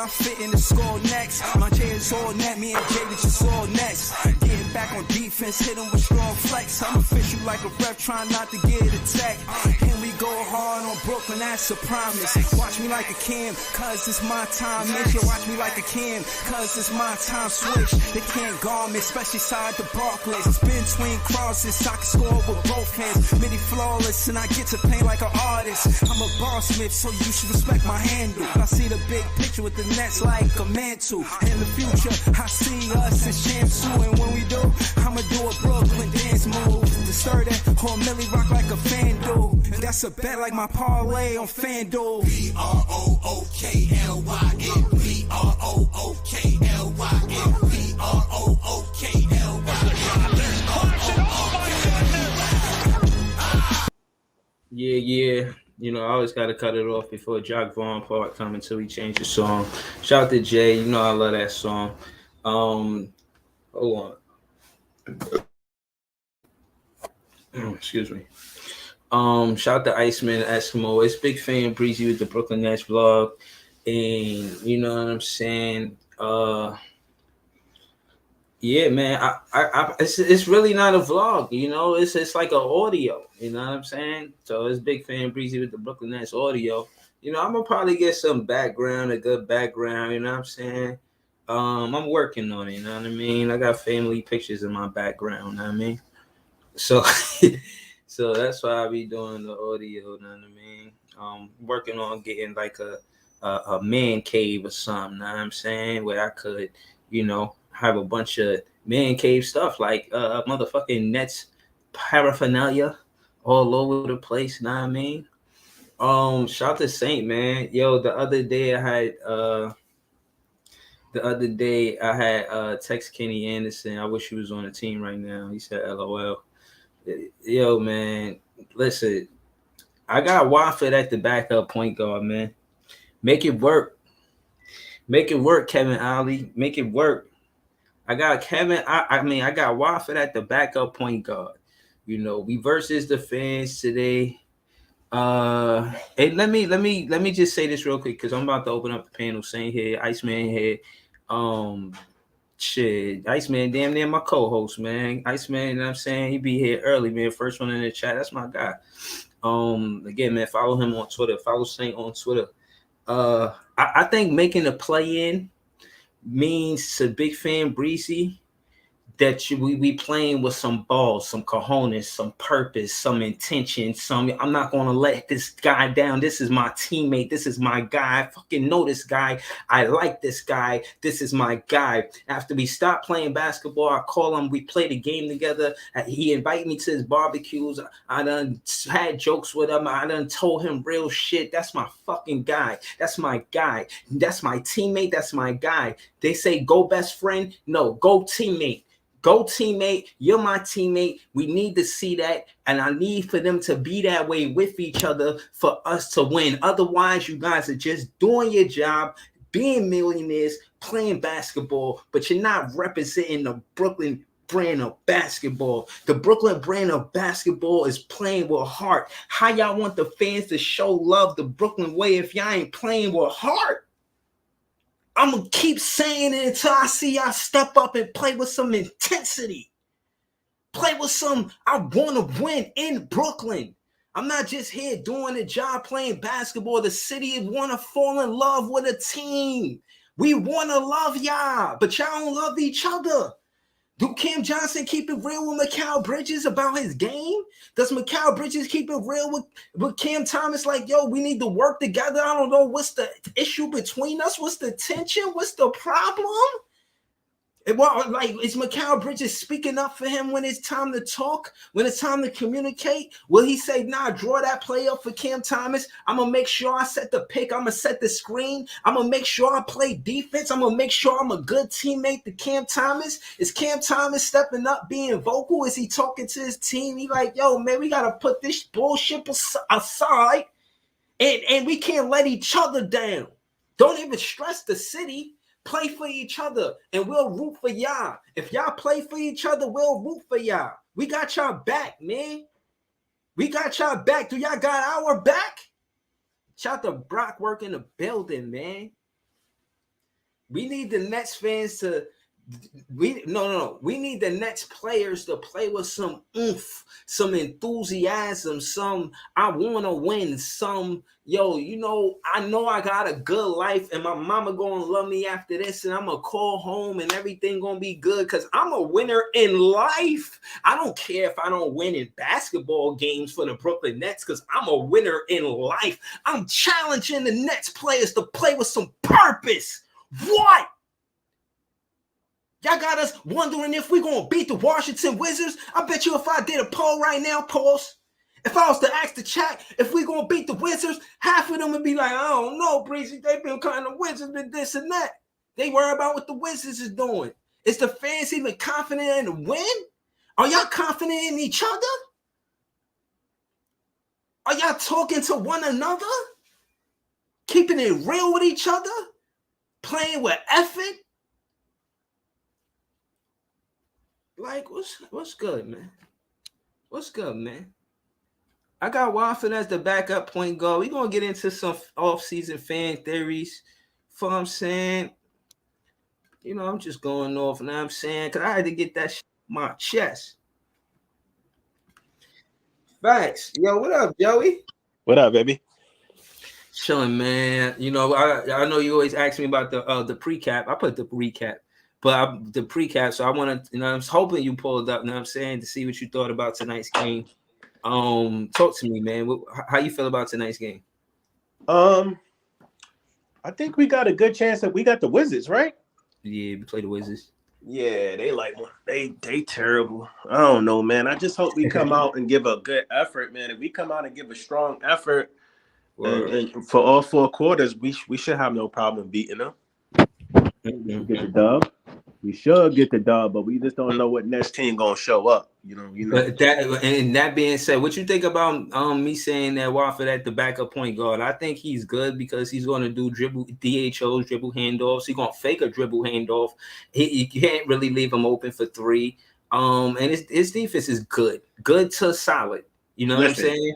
I'm fitting to score next. My J is all net, me and Jay just all next. Getting back on defense, hit him with strong flex. I'm official like a ref, trying not to get attacked. And we go hard on Brooklyn, that's a promise. Watch me like a Cam, cause it's my time. Make you watch me like a Cam, cause it's my time. Switch, they can't guard me, especially side the Barclays. It's been between crosses, I can score with both hands. Midi flawless, and I get to play like an artist. I'm a boss smith, so you should respect my handle. I see the big picture with the Nets like a mantle. In the future, I see us as champs too. And when we do, I'ma do a Brooklyn dance move. The sturdy or Millie rock like a fan do. And that's a bet like my parlay on FanDuel. BROOKLYN, BROOKLYN, BROOKLYN. Yeah. You know, I always got to cut it off before Jock Vaughn part come until he change the song. Shout out to Jay. You know I love that song. Hold on. Excuse me. Shout out to Iceman Eskimo. It's Big Fan Breezy with the Brooklyn Nets vlog. And you know what I'm saying? Yeah, man. It's really not a vlog, you know. It's like an audio, you know what I'm saying? So it's Big Fan Breezy with the Brooklyn Nets audio. You know, I'm gonna probably get some background, a good background, you know what I'm saying? I'm working on it, you know what I mean? I got family pictures in my background, you know what I mean? So so that's why I be doing the audio, you know what I mean? Working on getting like a man cave or something, you know what I'm saying? Where I could, you know, have a bunch of man cave stuff like motherfucking Nets paraphernalia all over the place, you know what I mean? Shout out to Saint, man. Yo, the other day I had text Kenny Anderson. I wish he was on the team right now. He said LOL. Yo, man, listen, I got Watford at the backup point guard, man. Make it work. Make it work, Kevin Ollie. Make it work. I got I got Watford at the backup point guard. You know, we versus the fans today. And let me just say this real quick because I'm about to open up the panel. Saint here, Iceman here. Shit, Iceman damn near my co-host, man. Iceman, you know what I'm saying? He be here early, man. First one in the chat. That's my guy. Again, man, follow him on Twitter. Follow Saint on Twitter. I think making a play-in means to Big Fan Breezy that we playing with some balls, some cojones, some purpose, some intention. I'm not going to let this guy down. This is my teammate. This is my guy. I fucking know this guy. I like this guy. This is my guy. After we stopped playing basketball, I call him. We played a game together. He invited me to his barbecues. I done had jokes with him. I done told him real shit. That's my fucking guy. That's my guy. That's my teammate. That's my guy. They say go best friend. No, go teammate. Go teammate, you're my teammate. We need to see that. And I need for them to be that way with each other for us to win. Otherwise, you guys are just doing your job, being millionaires, playing basketball, but you're not representing the Brooklyn brand of basketball. The Brooklyn brand of basketball is playing with heart. How y'all want the fans to show love the Brooklyn way if y'all ain't playing with heart? I'm going to keep saying it until I see y'all step up and play with some intensity. Play with some, I want to win in Brooklyn. I'm not just here doing a job playing basketball. The city want to fall in love with a team. We want to love y'all, but y'all don't love each other. Do Cam Johnson keep it real with Mikal Bridges about his game? Does Mikal Bridges keep it real with Cam Thomas? Like, yo, we need to work together. I don't know what's the issue between us. What's the tension? What's the problem? Is Mikal Bridges speaking up for him when it's time to talk? When it's time to communicate? Will he say, nah, draw that play up for Cam Thomas? I'm going to make sure I set the pick. I'm going to set the screen. I'm going to make sure I play defense. I'm going to make sure I'm a good teammate to Cam Thomas. Is Cam Thomas stepping up, being vocal? Is he talking to his team? He like, yo, man, we got to put this bullshit aside and we can't let each other down. Don't even stress the city. Play for each other, and we'll root for y'all. If y'all play for each other, we'll root for y'all. We got y'all back, man. We got y'all back. Do y'all got our back? Shout out to Brock work in the building, man. We need the Nets fans to we need the Nets players to play with some oomph, some enthusiasm, some I want to win, some I know I got a good life and my mama gonna love me after this and I'm gonna call home and everything gonna be good because I'm a winner in life. I don't care if I don't win in basketball games for the Brooklyn Nets because I'm a winner in life. I'm challenging the Nets players to play with some purpose. What? Y'all got us wondering if we're going to beat the Washington Wizards. I bet you if I did a poll right now, if I was to ask the chat if we're going to beat the Wizards, half of them would be like, I don't know, Breezy. They've been kind of Wizards been this and that. They worry about what the Wizards is doing. Is the fans even confident in the win? Are y'all confident in each other? Are y'all talking to one another? Keeping it real with each other? Playing with effort? Like, what's good, man? What's good, man? I got Watford as the backup point guard. We're going to get into some off-season fan theories. You know what I'm saying? I'm just going off, you know what I'm saying? Because I had to get that shit off my chest. Facts. Yo, what up, Joey? What up, baby? Chilling, man. I know you always ask me about the pre-cap. I put the recap. But the pre-cap, so I want to, I was hoping you pulled up, you know what I'm saying, to see what you thought about tonight's game. Talk to me, man. How you feel about tonight's game? I think we got a good chance that we got the Wizards, right? Yeah, we play the Wizards. Yeah, they terrible. I don't know, man. I just hope we come out and give a good effort, man. If we come out and give a strong effort and for all 4 quarters, we should have no problem beating them. Mm-hmm. Get the dub. We should get the dub, but we just don't know what next team gonna show up. But that being said, what you think about me saying that Watford at the backup point guard? I think he's good because he's going to do DHOs, dribble handoffs. He's going to fake a dribble handoff. You can't really leave him open for 3. And his defense is good to solid. You know what I'm saying?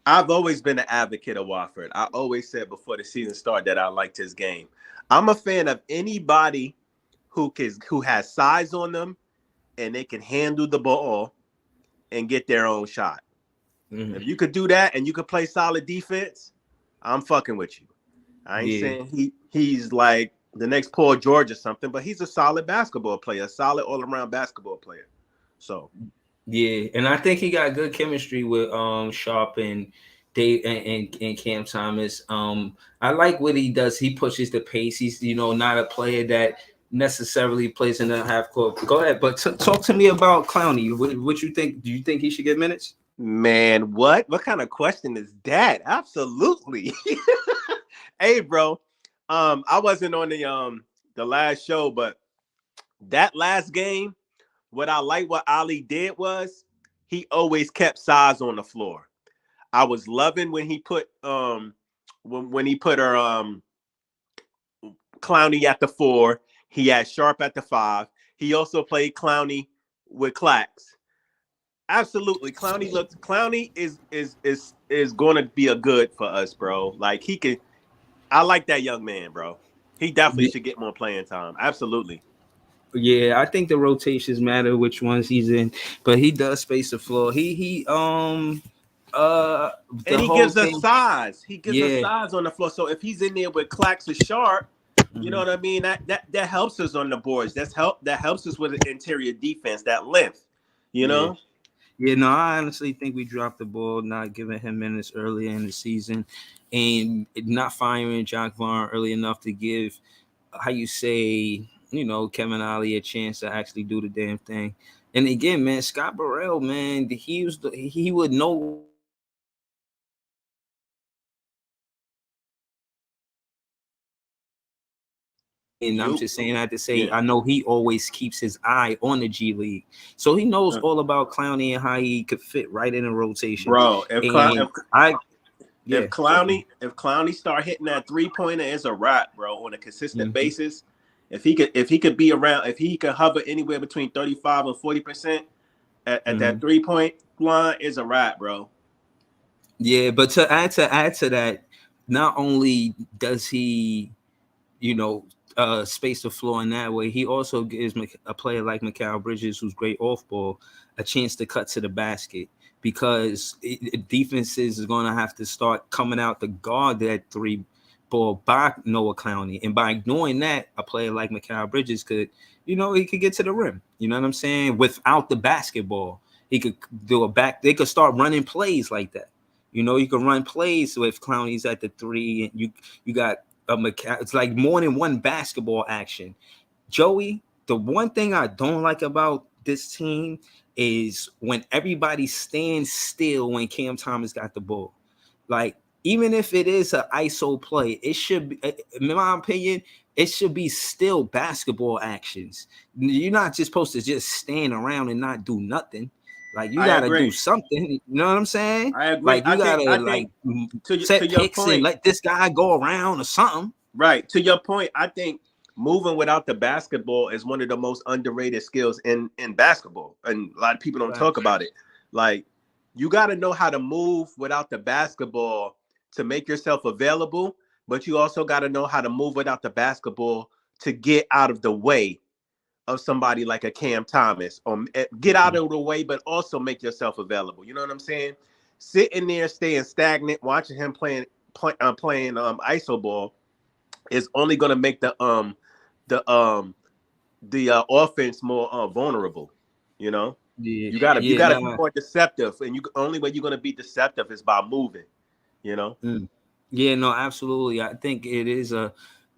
I've always been an advocate of Watford. I always said before the season started that I liked his game. I'm a fan of anybody who has size on them and they can handle the ball and get their own shot. Mm-hmm. If you could do that and you could play solid defense, I'm fucking with you. I ain't saying he's like the next Paul George or something, but he's a solid basketball player, a solid all-around basketball player. So yeah, and I think he got good chemistry with Sharp and Dave and Cam Thomas. I like what he does. He pushes the pace. He's not a player that necessarily plays in the half court. Go ahead, but talk to me about Clowney. What you think? Do you think he should get minutes? Man, what kind of question is that? Absolutely. Hey, bro. I wasn't on the last show, but that last game, what Ali did was he always kept size on the floor. I was loving when he put when he put her Clowney at the 4. He had Sharp at the 5. He also played Clowney with Clax. Absolutely, Clowney is going to be a good for us, bro. Like I like that young man, bro. He definitely should get more playing time. Absolutely. Yeah, I think the rotations matter which ones he's in, but he does space the floor. He gives us size. He gives us size on the floor. So if he's in there with Clax or Sharp, you know what I mean? That helps us on the boards. That helps us with the interior defense, that length, you know? Yeah, no, I honestly think we dropped the ball, not giving him minutes earlier in the season and not firing Jack Vaughn early enough to give, Kevin Ollie a chance to actually do the damn thing. And again, man, Scott Burrell, man, he would know. And I'm just saying, I have to say, I know he always keeps his eye on the G League. So he knows all about Clowney and how he could fit right in a rotation. Bro, if Clowney start hitting that 3-pointer, it's a wrap, bro, on a consistent basis. If he could be around, if he could hover anywhere between 35 and 40% at that 3-point line, is a wrap, bro. Yeah, but to add to that, not only does he space the floor in that way. He also gives a player like Mikal Bridges, who's great off ball, a chance to cut to the basket, because defenses is going to have to start coming out to guard that three ball by Noah Clowney. And by ignoring that, a player like Mikal Bridges could, he could get to the rim. You know what I'm saying? Without the basketball, he could do they could start running plays like that. You can run plays with Clowney's at the three, and you got it's like more than one basketball action. Joey, the one thing I don't like about this team is when everybody stands still when Cam Thomas got the ball. Like, even if it is an ISO play, it should be, in my opinion, it should be still basketball actions. You're not just supposed to just stand around and not do nothing. Like, you gotta do something. You know what I'm saying? I agree. Like, you gotta set picks and let this guy go around or something. Right. To your point, I think moving without the basketball is one of the most underrated skills in basketball, and a lot of people don't talk about it. Like, you got to know how to move without the basketball to make yourself available, but you also got to know how to move without the basketball to get out of the way of somebody like a Cam Thomas, or get out of the way, but also make yourself available. You know what I'm saying? Sitting there, staying stagnant, watching him playing ISO ball is only going to make the offense more vulnerable. You gotta be more deceptive, and only way you're going to be deceptive is by moving. Yeah, no, absolutely. I think it is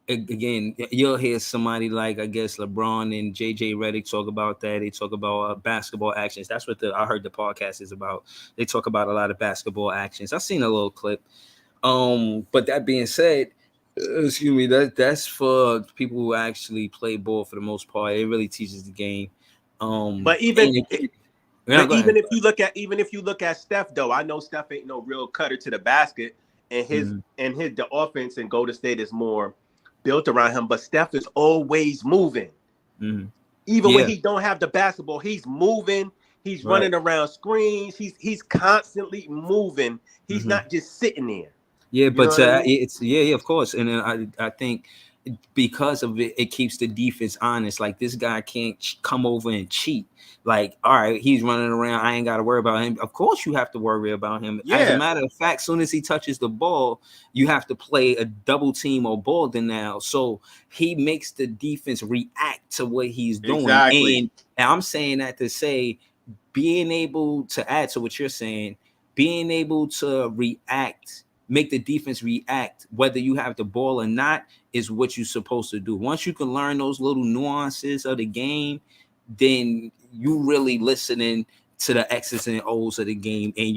again, you'll hear somebody like, I guess, LeBron and JJ Redick talk about that. They talk about basketball actions. That's what I heard the podcast is about. They talk about a lot of basketball actions. I've seen a little clip. But that being said, excuse me, that's for people who actually play ball for the most part. It really teaches the game. But even if you look at Steph, though, I know Steph ain't no real cutter to the basket, and the offense in Golden State is more built around him. But Steph is always moving. Even when he don't have the basketball, he's moving. He's running around screens. He's constantly moving. He's not just sitting there. Yeah, but it's of course. And then I think because of it, it keeps the defense honest. Like, this guy can't come over and cheat. Like, all right, he's running around, I ain't got to worry about him. Of course you have to worry about him. As a matter of fact, soon as he touches the ball, you have to play a double team or ball now. So he makes the defense react to what he's doing. Exactly. And I'm saying that to say, being able to add to what you're saying, being able to react, make the defense react, whether you have the ball or not, is what you're supposed to do. Once you can learn those little nuances of the game, then you really listening to the X's and O's of the game, and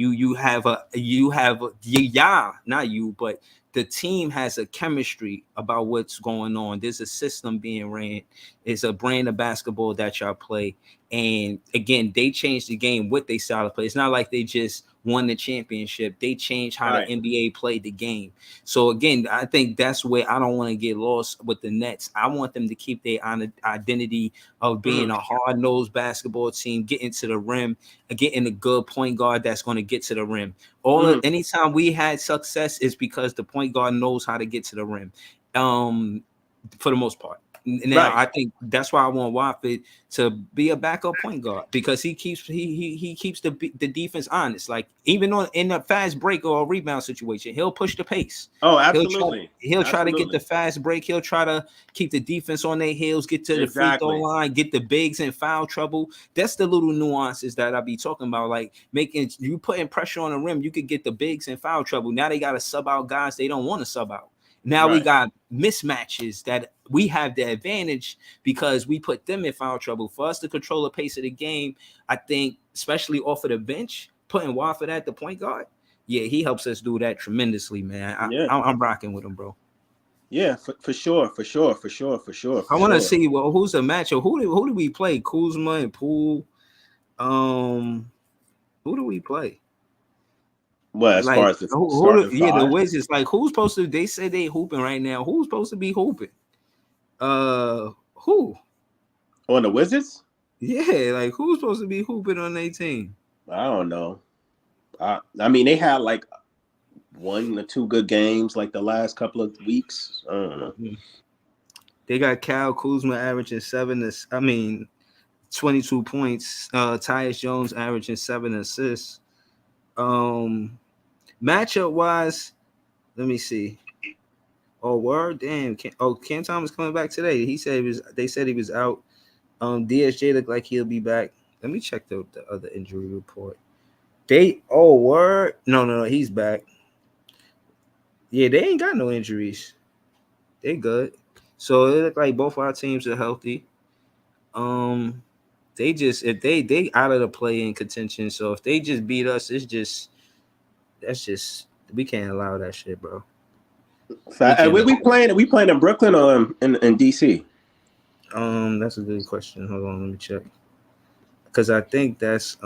but the team has a chemistry about what's going on. There's a system being ran. It's a brand of basketball that y'all play. And again, they changed the game with their style of play. It's not like they just won the championship. They changed how the NBA played the game. So again, I think that's where I don't want to get lost with the Nets. I want them to keep their identity of being a hard-nosed basketball team, getting to the rim, getting a good point guard that's going to get to the rim. Anytime we had success is because the point guard knows how to get to the rim, for the most part. Now, I think that's why I want Watford to be a backup point guard, because he keeps the defense honest. Like, even in a fast break or a rebound situation, he'll push the pace. Oh, absolutely. He'll try to get the fast break. He'll try to keep the defense on their heels, get to the free throw line, get the bigs in foul trouble. That's the little nuances that I be talking about. Like, making you putting pressure on the rim, you could get the bigs in foul trouble. Now they got to sub out guys they don't want to sub out. Now we got mismatches that we have the advantage because we put them in foul trouble. For us to control the pace of the game, I think, especially off of the bench, putting Watford at the point guard, he helps us do that tremendously, man. I'm rocking with him, bro. Yeah, for sure. I want to see, well, who's the matchup? Who do we play? Kuzma and Poole. Who do we play? Well, as far as the the Wizards, like, who's supposed to? They say they hooping right now. Who's supposed to be hooping? Who on the Wizards? Yeah, like, who's supposed to be hooping on their team? I don't know. I mean, they had like 1 or 2 good games like the last couple of weeks. I don't know. They got Kyle Kuzma averaging 22 points. Tyus Jones averaging 7 assists. Matchup wise, let me see. Oh, word, damn. Cam Thomas coming back today. They said he was out. DSJ looked like he'll be back. Let me check the other injury report. Word. No, he's back. Yeah, they ain't got no injuries. They good. So it look like both our teams are healthy. They just if they out of the play in contention. So if they just beat us, that's just we can't allow that shit, bro. We playing? Are we playing in Brooklyn or in DC? That's a good question. Hold on, let me check. Because I think that's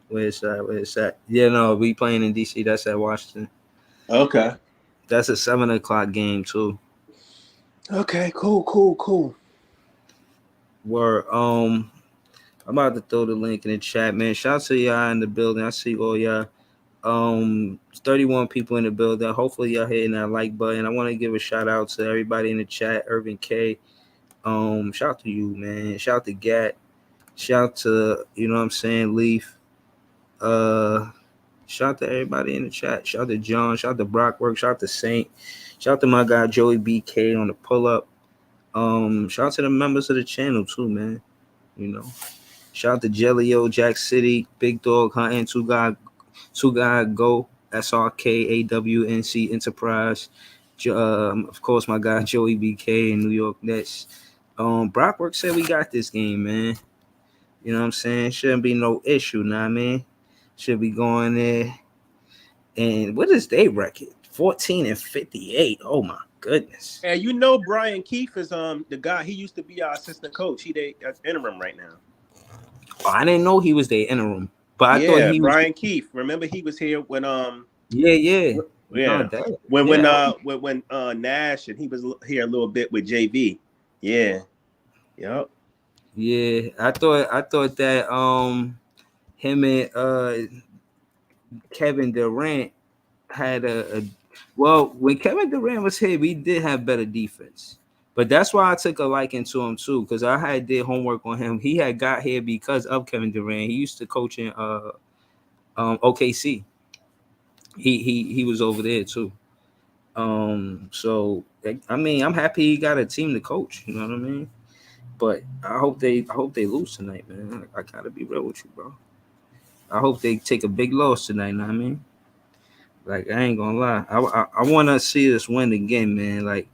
where's that? Yeah, no, we playing in DC. That's at Washington. Okay. That's a 7:00 game too. Okay, cool. Where I'm about to throw the link in the chat, man. Shout out to y'all in the building. I see all y'all. 31 people in the building. Hopefully y'all hitting that like button. I want to give a shout out to everybody in the chat. Irvin K. Shout out to you, man. Shout out to Gat. Shout out to Leaf. Shout out to everybody in the chat. Shout out to John. Shout out to Brockwork. Shout out to Saint. Shout out to my guy Joey BK on the pull up. Shout out to the members of the channel too, man. Shout out to Jellio, Jack City, Big Dog Hunting, Two Guy Go, SRK, AWNC Enterprise. Of course, my guy Joey BK in New York Nets. Brockwork said we got this game, man. You know what I'm saying? Shouldn't be no issue, nah, man. Should be going there. And what is their record? 14-58. Oh my goodness. And Brian Keefe is the guy. He used to be our assistant coach. That's interim right now. Oh, I didn't know he was the interim, but I thought he Brian Keefe. Remember he was here when Yeah. When Nash and he was here a little bit with JV. Yeah. Yep. Yeah, I thought that him and Kevin Durant had when Kevin Durant was here, we did have better defense. But that's why I took a liking to him too, because I did homework on him. He had got here because of Kevin Durant. He used to coach in OKC. He was over there too. So I mean, I'm happy he got a team to coach. You know what I mean? But I hope they lose tonight, man. I gotta be real with you, bro. I hope they take a big loss tonight. Know what I mean? Like, I ain't gonna lie. I want to see us win again, man. Like,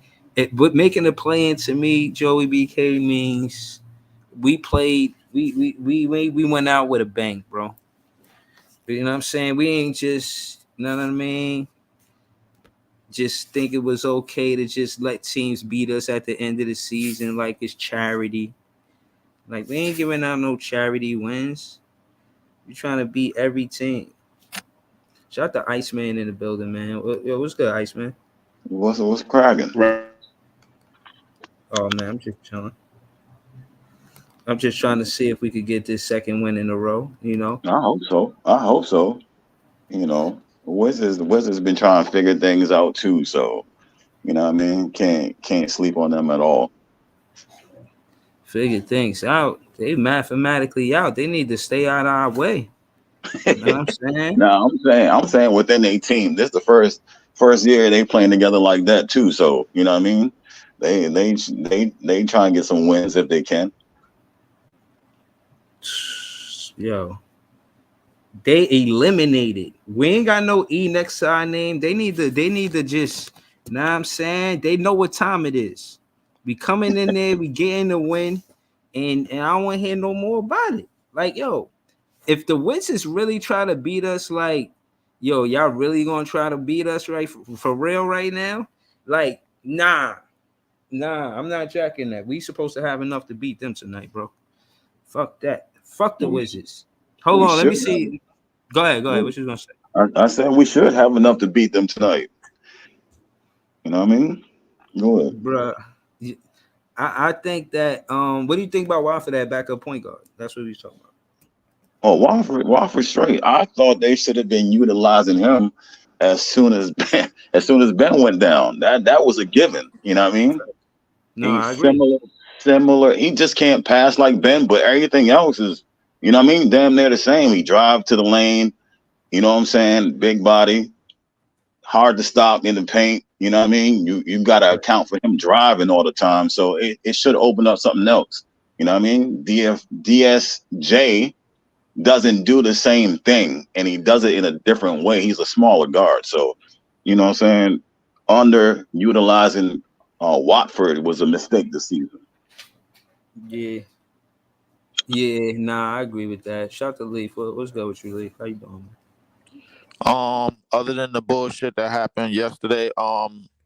but making a play in to me, Joey BK, means we played. We went out with a bang, bro. You know what I'm saying? We ain't just, you know what I mean? Just think it was okay to just let teams beat us at the end of the season like it's charity. Like, we ain't giving out no charity wins. We're trying to beat every team. Shout out to Iceman in the building, man. Yo, what's good, Iceman? What's cracking? Oh, man, I'm just chilling. I'm just trying to see if we could get this second win in a row, you know? I hope so. The Wizards been trying to figure things out too, so you know what I mean? Can't sleep on them at all. Figure things out. They mathematically out. They need to stay out of our way. You know what I'm saying? No, I'm saying within a team. This is the first year they playing together like that too. So you know what I mean? They try and get some wins if they can. Yo, they eliminated. We ain't got no E next to our name. They need to just, you know what I'm saying? They know what time it is. We coming in there, we getting the win, and I don't want to hear no more about it. Like, yo, if the Wizards really try to beat us, like, yo, y'all really gonna try to beat us right for real right now? Like, nah, I'm not jacking that. We supposed to have enough to beat them tonight, bro. Fuck that. Fuck the Wizards. Hold on, let me see. Go ahead. What you gonna say? I said we should have enough to beat them tonight. You know what I mean? Go ahead, bro. I think that. What do you think about Watford at backup point guard? That's what he's talking about. Oh, Watford straight. I thought they should have been utilizing him as soon as Ben went down. That was a given. You know what I mean? No, He's I agree. similar. He just can't pass like Ben, but everything else is, you know what I mean, damn near the same. He drive to the lane. You know what I'm saying? Big body, hard to stop in the paint. You know what I mean? You got to account for him driving all the time. So it should open up something else. You know what I mean? DSJ doesn't do the same thing, and he does it in a different way. He's a smaller guard. So, you know what I'm saying? Underutilizing Watford was a mistake this season. Yeah. Yeah, nah, I agree with that. Shout out to Leaf. What's good with you, Leaf? How you doing, man? Other than the bullshit that happened yesterday,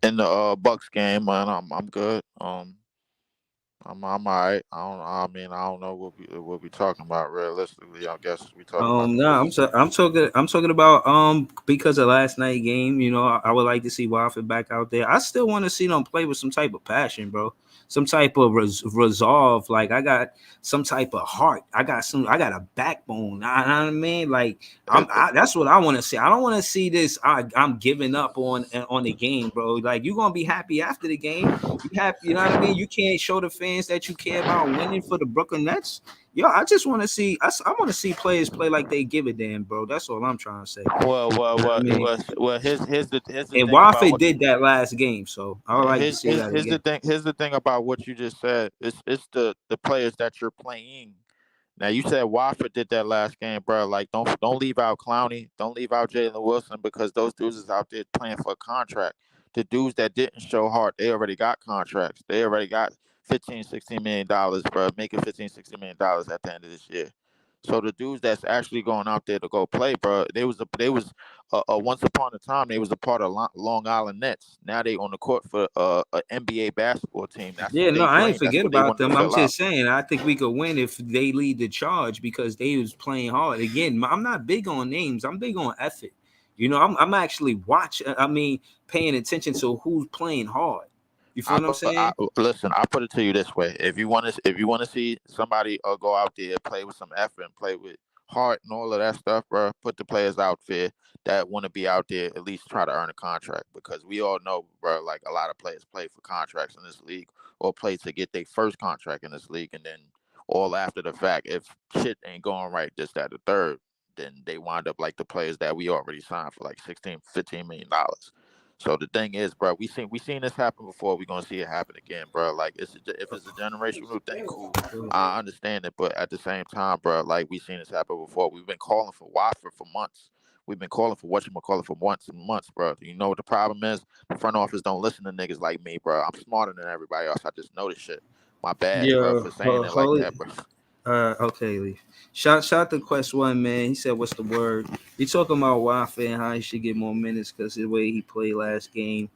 in the Bucks game, man, I'm good. I'm alright. I don't know what we talking about realistically. I guess we talking about the No, bullshit. I'm talking about because of last night game. You know, I would like to see Watford back out there. I still want to see them play with some type of passion, bro. Some type of resolve. Like I got some type of heart. I got a backbone. You know what I mean? Like that's what I want to see. I don't want to see this. I'm giving up on the game, bro. Like you're gonna be happy after the game. You happy? You know what I mean? You can't show the fans that you care about winning for the Brooklyn Nets. Yo, I just want to see. I want to see players play like they give a damn, bro. That's all I'm trying to say. Well, well, You know what I well, mean? here's the And thing about Watford what did that last game, so I would like to see that here's the again. thing. Here's the thing about what you just said. It's the players that you're playing. Now you said Watford did that last game, bro. Like don't leave out Clowney, don't leave out Jalen Wilson because those dudes is out there playing for a contract. The dudes that didn't show heart, they already got contracts. They already got 15, $16 million, bro. Making 15, $16 million at the end of this year. So the dudes that's actually going out there to go play, bro, once upon a time they was a part of Long Island Nets. Now they on the court for a NBA basketball team. That's Yeah, no, they I ain't dream. That's forget what they about wanted to them. I'm fill out. just saying, I think we could win if they lead the charge because they was playing hard. Again, I'm not big on names. I'm big on effort. You know, I'm actually watching. I mean, paying attention to who's playing hard. You feel what I'm saying? Listen. I put it to you this way: if you want to see somebody go out there, play with some effort, and play with heart and all of that stuff, bro, put the players out there that want to be out there at least try to earn a contract because we all know, bro, like a lot of players play for contracts in this league or play to get their first contract in this league, and then all after the fact, if shit ain't going right, this, that, the third, then they wind up like the players that we already signed for like 16, $15 million. So the thing is, bro, we seen this happen before. We're gonna see it happen again, bro. Like if it's a generational thing, cool. I understand it, but at the same time, bro, like we seen this happen before. We've been calling for Watford for months. We've been calling for whatchamacallit for months and months, bro. You know what the problem is? The front office don't listen to niggas like me, bro. I'm smarter than everybody else. I just know this shit. My bad, bro, Yeah, for saying it like holy. that, bro. Okay, Lee. Shout to Quest One, man. He said, "What's the word?" He talking about Wi-Fi and how he should get more minutes because the way he played last game.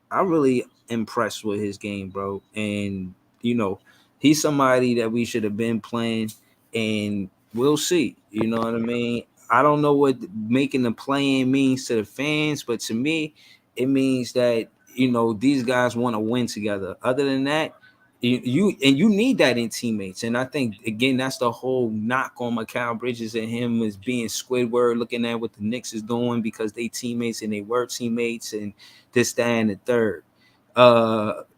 I really impressed with his game, bro. And you know, he's somebody that we should have been playing, and we'll see. You know what I mean? I don't know what making the playing means to the fans, but to me, it means that these guys want to win together. Other than that, you need that in teammates, and I think again that's the whole knock on Mikal Bridges and him is being Squidward, looking at what the Knicks is doing because they teammates and they were teammates and this, that, and the third.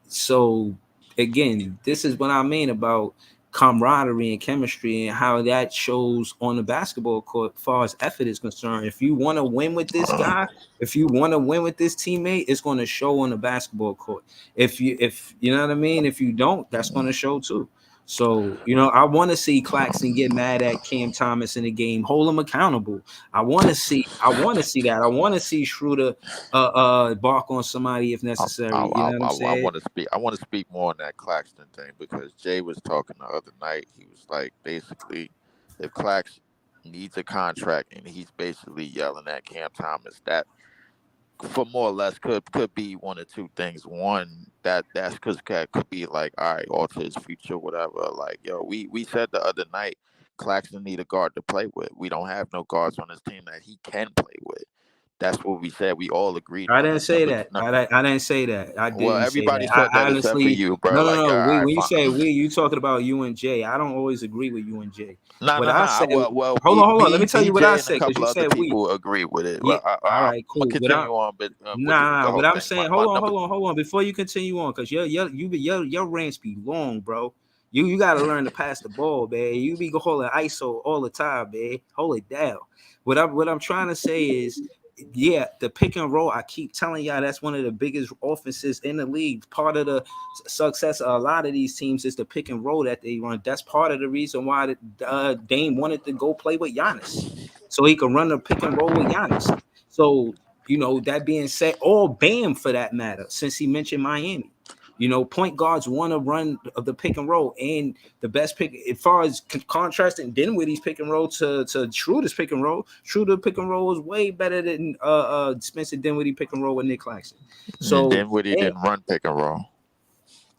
So again, this is what I mean about camaraderie and chemistry and how that shows on the basketball court as far as effort is concerned. If you want to win with this guy, if you want to win with this teammate, it's going to show on the basketball court. If you know what I mean, if you don't, that's going to show too. So, I want to see Claxton get mad at Cam Thomas in the game, hold him accountable. I want to see that. I want to see Schroeder bark on somebody if necessary. You know what I'm I saying? want to speak. I want to speak more on that Claxton thing because Jay was talking the other night. He was like, basically, if Clax needs a contract, and he's basically yelling at Cam Thomas, that for more or less could be one or two things. One, that's because Cat could be like, all right, alter his future, whatever. Like, yo, we said the other night, Claxton need a guard to play with. We don't have no guards on this team that he can play with. That's what we said. We all agreed I on didn't it. say that. I didn't say that. I Well, didn't say everybody that. said I that except for honestly, you, bro. no, no, Like, no. all right, When you say fine. we, you talking about you and Jay. I don't always agree with you and Jay. No, What no, I no. said, Well, hold on. Let me tell you what I BJ, and a said because couple you other said we. people agree with it. Yeah. Well, All I'm right. gonna Cool. continue on, but with Nah. the What whole I'm thing. saying, My number. hold on. Before you continue on, because your rants be long, bro. You got to learn to pass the ball, man. You be holding ISO all the time, man. Hold it down. What I'm trying to say is, yeah, the pick and roll. I keep telling y'all that's one of the biggest offenses in the league. Part of the success of a lot of these teams is the pick and roll that they run. That's part of the reason why Dame wanted to go play with Giannis, so he could run the pick and roll with Giannis. So that being said, or Bam for that matter, since he mentioned Miami. Point guards want to run of the pick and roll, and the best pick as far as contrasting Dinwiddie's pick and roll to Schroeder's pick and roll. Schroeder pick and roll is way better than Spencer Dinwiddie pick and roll with Nick Claxton. And So, Dinwiddie didn't run pick and roll.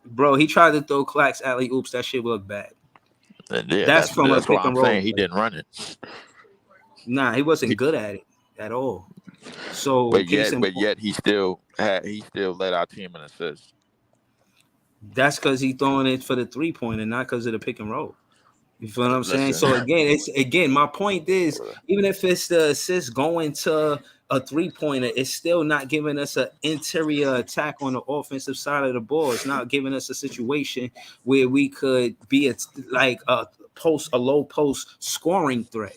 bro, he tried to throw Clax alley oops. That shit looked bad. And yeah, That's from a that's why pick I'm and roll. saying he didn't run it. Nah, he wasn't good at it at all. So, But yet he still led our team in assists. that's because he throwing it for the 3-pointer, not because of the pick and roll. You feel what I'm saying? Listen. So again, my point is, even if it's the assist going to a 3-pointer, it's still not giving us an interior attack on the offensive side of the ball. It's not giving us a situation where we could be a low post scoring threat.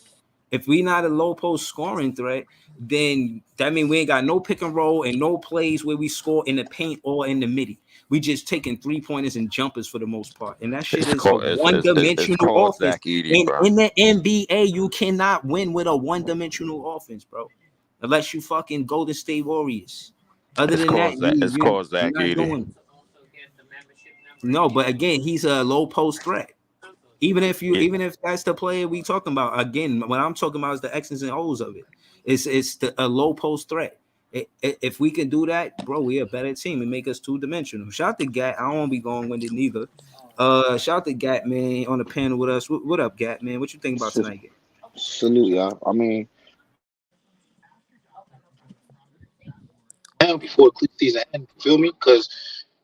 If we not a low post scoring threat, then that means we ain't got no pick and roll and no plays where we score in the paint or in the midi. We just taking 3-pointers and jumpers for the most part, and that shit is a one-dimensional called offense. Zach Edey, And bro. in the NBA, you cannot win with a one-dimensional offense, bro, unless you fucking Golden State Warriors. Other than that, It's called you're Zach not Edey. doing it. No, but again, he's a low post threat. Even if that's the player we talking about, again, what I'm talking about is the X's and O's of it. It's a low post threat. If we can do that, bro, we're a better team and make us 2-dimensional. Shout out to Gat. I don't want to be going winded neither. Shout out to Gat, man, on the panel with us. What up, Gat, man? What you think about tonight, Gat? Salute, y'all. I mean, and before the season end, feel me? Because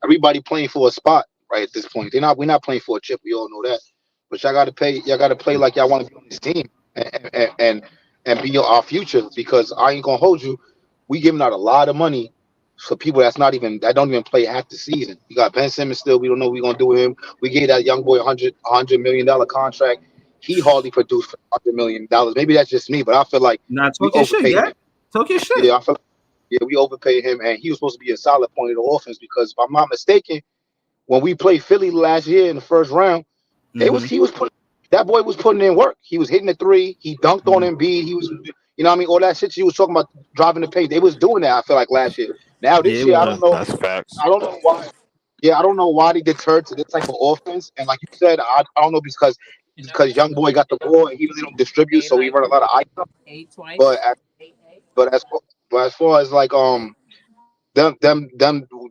everybody playing for a spot right at this point. We're not playing for a chip. We all know that. But y'all got to pay. Y'all got to play like y'all want to be on this team and be our future. Because I ain't gonna hold you. We giving out a lot of money for people that don't even play half the season. You got Ben Simmons still. We don't know what we're gonna do with him. We gave that young boy $100 million contract. He hardly produced for $100 million. Maybe that's just me, but I feel like Nah, we talk your shit, overpaid him. Gat. Talk your shit. Yeah, I feel like, we overpaid him, and he was supposed to be a solid point of the offense. Because if I'm not mistaken, when we played Philly last year in the first round, that boy was putting in work. He was hitting the three. He dunked on Embiid. He was, what I mean, all that shit you was talking about driving the paint. They was doing that. I feel like last year. Now this year, I don't know. That's facts. I don't know why. Yeah, I don't know why they deterred to this type of offense. And like you said, I don't know because young boy got the ball and he really don't distribute, so we run a lot of ISO. But but as as far as like them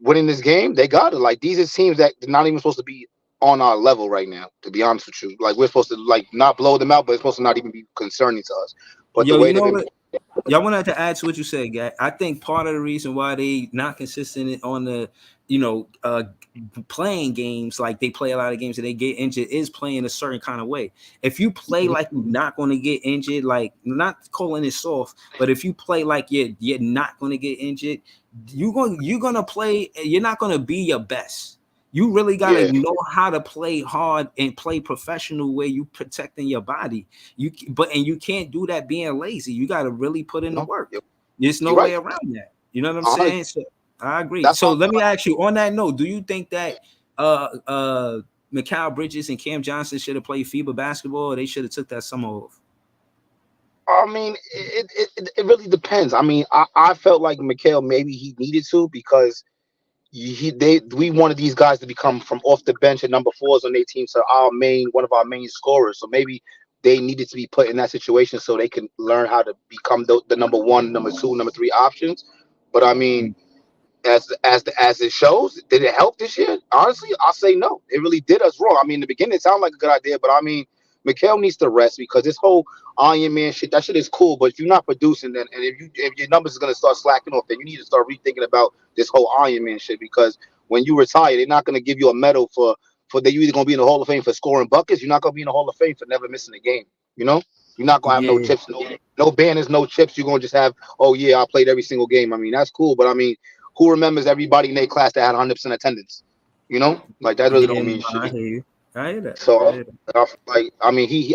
winning this game, they got it. Like these are teams that they're not even supposed to be on our level right now. To be honest with you, like we're supposed to like not blow them out, but it's supposed to not even be concerning to us. But the Yo, way you they've know been, what? Y'all wanted to add to what you said, Gat. I think part of the reason why they not consistent on the, playing games, like they play a lot of games and they get injured, is playing a certain kind of way. If you play like you're not going to get injured, like not calling it soft, but if you play like you're not going to get injured, you're gonna play. You're not going to be your best. You really got to know how to play hard and play professional where you protecting your body. And you can't do that being lazy. You got to really put in the work. There's no way around that. You know what I'm saying? So I agree. So let me ask you on that note, do you think that Mikal Bridges and Cam Johnson should have played FIBA basketball, or they should have took that summer off? I mean, it really depends. I mean, I felt like Mikal maybe he needed to because we wanted these guys to become from off the bench and number fours on their team, so one of our main scorers. So maybe they needed to be put in that situation so they can learn how to become the number one, number two, number three options. But I mean, as it shows, did it help this year? Honestly, I'll say no. It really did us wrong. I mean, in the beginning, it sounded like a good idea, but I mean, Mikal needs to rest because this whole Iron Man shit, that shit is cool. But if you're not producing, then and if your numbers is gonna start slacking off, then you need to start rethinking about this whole Iron Man shit because when you retire, they're not gonna give you a medal for that. You either gonna be in the Hall of Fame for scoring buckets. You're not gonna be in the Hall of Fame for never missing a game. You know, you're not gonna have no Yeah, chips, no banners, no chips. You're gonna just have, oh yeah, I played every single game. I mean, that's cool, but I mean, who remembers everybody in their class that had 100% attendance? You know, like that really yeah, don't mean no, I shit. hear you. I hear that. I So, hear that. I feel like, I mean,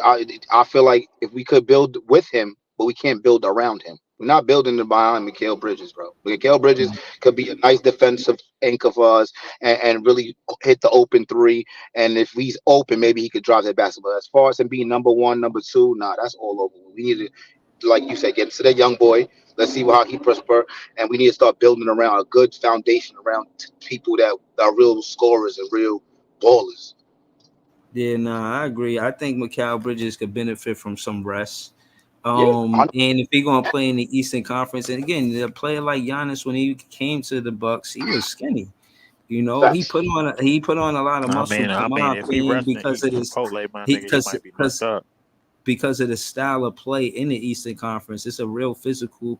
I feel like if we could build with him, but we can't build around him. We're not building it behind Mikal Bridges, bro. Mikal Bridges could be a nice defensive anchor for us and really hit the open three. And if he's open, maybe he could drive that basketball. As far as him being number one, number two, nah, that's all over. We need to, like you said, get to that young boy. Let's see how he prosper, and we need to start building around a good foundation around people that are real scorers and real ballers. Yeah, no, I agree. I think Mikal Bridges could benefit from some rest. Yeah, And if he gonna play in the Eastern Conference, and again, a player like Giannis, when he came to the Bucks, he was skinny. You know, facts. he put on a lot of muscle, I in mean, my if he opinion, resting, because eating of his Chipotle, my he nigga, he might be messed up. because of the style of play in the Eastern Conference. It's a real physical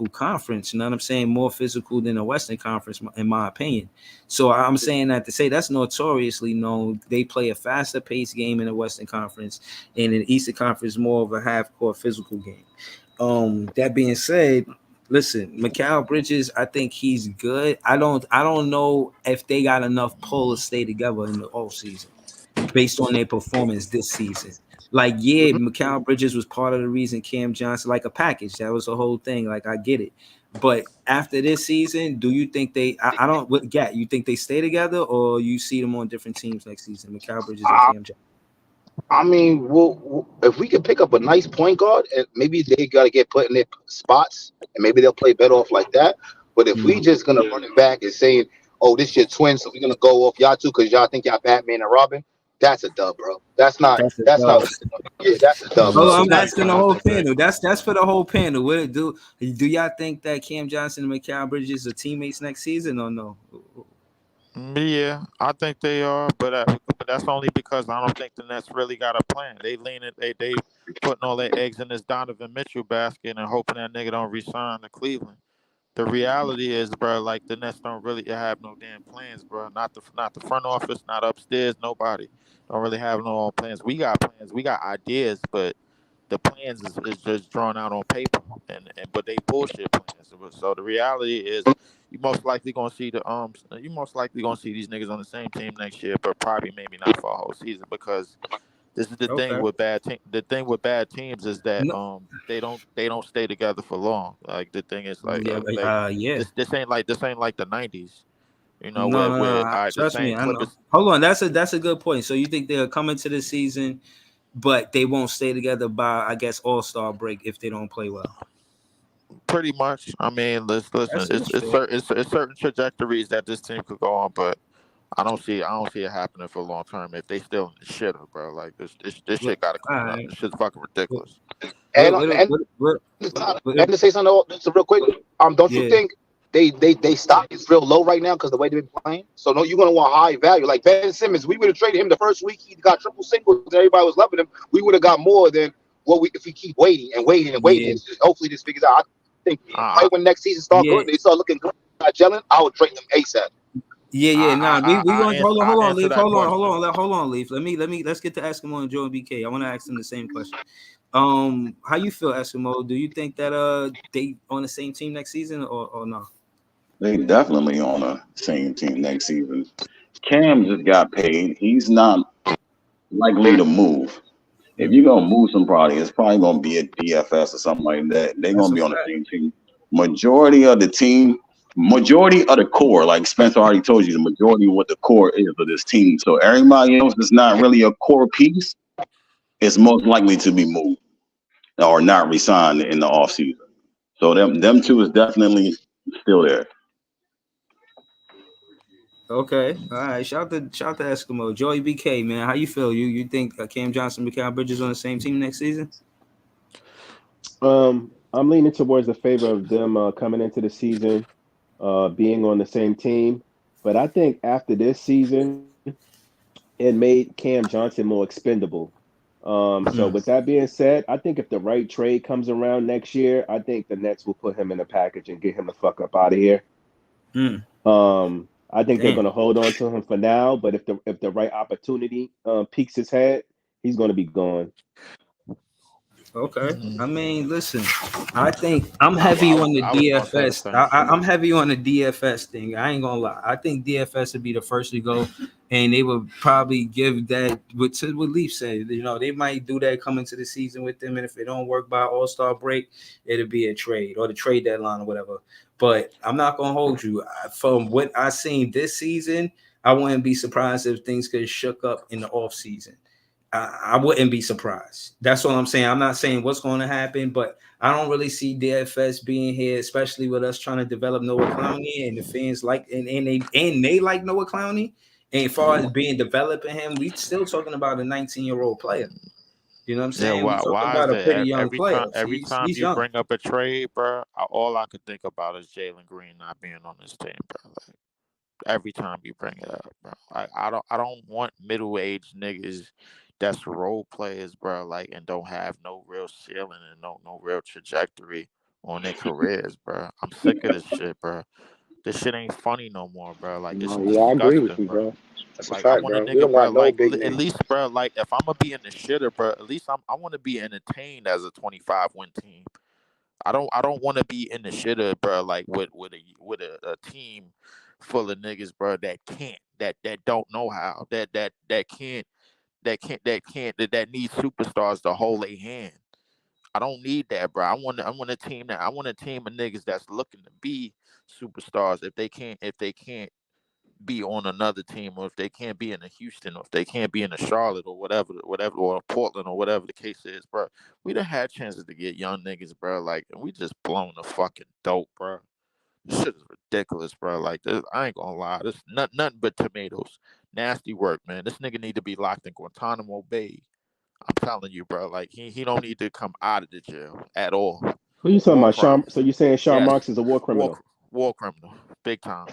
conference. You know what I'm saying? More physical than the Western Conference, in my opinion. So I'm saying that to say that's notoriously known. They play a faster paced game in the Western Conference, and in the Eastern Conference, more of a half court physical game. That being said, listen, Mikal Bridges, I think he's good. I don't know if they got enough pull to stay together in the off season based on their performance this season. Like, yeah, Mhm. Mikal Bridges was part of the reason Cam Johnson, like a package. That was the whole thing. Like, I get it. But after this season, do you think I don't, what, Gat, you think they stay together or you see them on different teams next season, Mikal Bridges and I, Cam Johnson? I mean, if we can pick up a nice point guard, and maybe they got to get put in their spots, and maybe they'll play better off like that. But if we Mhm. just gonna run it back and saying, "Oh, this your twin," so we're gonna go off y'all two because y'all think y'all Batman and Robin, that's a dub, bro. That's not. That's a That's not. dub. Yeah, that's a dub, Hold bro. on, We're I'm not. asking the whole panel. That's for the whole panel. What do y'all think that Cam Johnson and Mikal Bridges are teammates next season or no? Yeah, I think they are, but that's only because I don't think the Nets really got a plan. They putting all their eggs in this Donovan Mitchell basket and hoping that nigga don't resign to Cleveland. The reality is, bro, like the Nets don't really have no damn plans, bro. Not the front office, not upstairs, nobody don't really have no plans. We got plans, we got ideas, but the plans is just drawn out on paper, and but they bullshit plans. So the reality is, you most likely gonna see these niggas on the same team next year, but probably maybe not for a whole season because this is the thing Okay. with The thing with bad teams is that No, they don't stay together for long. Like the thing is yeah, yeah. this ain't like the '90s. You know No, no, where no. all right, the Trust me, same I know. Clippers. Hold on, that's a good point. So you think they'll come into the season, but they won't stay together by, I guess, All-Star break if they don't play well. Pretty much. I mean, listen. It's That's it's fair. certain it's certain trajectories that this team could go on, but I don't see it happening for long term if they still in the shitter, bro. Like this What? shit got to All clean up. right. This shit's fucking What? ridiculous. And What? What? and What? What? and what to say something just real quick. Don't you yeah. think they stock is real low right now because the way they've been playing? So no, you're gonna want high value. Like Ben Simmons, we would have traded him the first week. He got triple singles. Everybody was loving him. We would have got more than what we if we keep waiting and waiting and waiting. Yeah. It's just, hopefully this figures out. I think I right when next season start Yeah. good, they start looking good, not gelling. I would trade them ASAP. Yeah. Nah, we I going to answer hold I on, answer Leaf. that Hold question. on, Leaf. Let's get to Eskimo and Joe and BK. I want to ask them the same question. How you feel, Eskimo? Do you think that they on the same team next season or no? They definitely on the same team next season. Cam just got paid. He's not likely to move. If you're Mm-hmm. gonna move somebody, it's probably gonna be a DFS or something like that. They're That's gonna a be on the fact. same team. Majority of the team, majority of the core, like Spencer already told you, the majority of what the core is of this team. So everybody else that's not really a core piece is most likely to be moved or not resigned in the offseason. So them two is definitely still there. Okay, all right. Shout to Eskimo, Joey BK, man. How you feel? You think Cam Johnson, Mikal Bridges on the same team next season? I'm leaning towards the favor of them coming into the season, being on the same team. But I think after this season, and made Cam Johnson more expendable. So with that being said, I think if the right trade comes around next year, I think the Nets will put him in a package and get him the fuck up out of here. I think they're Damn. going to hold on to him for now, but if the right opportunity peaks his head, he's going to be gone. Okay. I mean, listen, I think I'm heavy on the I was gonna say the DFS. same. I'm heavy on the DFS thing. I ain't gonna lie. I think DFS would be the first to go, and they would probably give that what Leaf said. You know, they might do that coming to the season with them, and if it don't work by All-Star break, it'll be a trade or the trade deadline or whatever. But I'm not gonna hold you. From what I seen this season, I wouldn't be surprised if things could shook up in the off season. I wouldn't be surprised. That's all I'm saying. I'm not saying what's going to happen, but I don't really see DFS being here, especially with us trying to develop Noah Clowney and the fans like and they like Noah Clowney. And as far as being developing him, we still talking about a 19-year-old player. You know what I'm Yeah, saying? We talking why is about a pretty it young player. every time He's you young. bring up a trade, bro, all I could think about is Jalen Green not being on this team, bro. Like, every time you bring it up, bro. I don't want middle-aged niggas that's role players, bro, like, and don't have no real ceiling and no real trajectory on their careers, bro. I'm sick of this shit, bro. This shit ain't funny no more, bro. Like, it's Yeah, I agree with disgusting, you, bro. bro. That's a Like, I fact, want a bro. We nigga, don't bro. got no Like, big at names. least, bro. Like, if I'm gonna be in the shitter, bro, at least I want to be entertained as a 25 win team. I don't want to be in the shitter, bro. Like with a team full of niggas, bro, that can't that don't know how that can't that need superstars to hold their hand. I don't need that, bro. I want a team of niggas that's looking to be superstars. If they can't be on another team, or if they can't be in a Houston, or if they can't be in a Charlotte, or whatever, or Portland, or whatever the case is, bro. We done had chances to get young niggas, bro. Like, and we just blown the fucking dope, bro. This shit is ridiculous, bro. Like, this, I ain't gonna lie, this nothing but tomatoes. Nasty work, man. This nigga need to be locked in Guantanamo Bay. I'm telling you, bro. Like, he don't need to come out of the jail at all. Who you talking War about, Sean? crime. So you saying Sean Yes, Marks is a war criminal? war criminal, big time.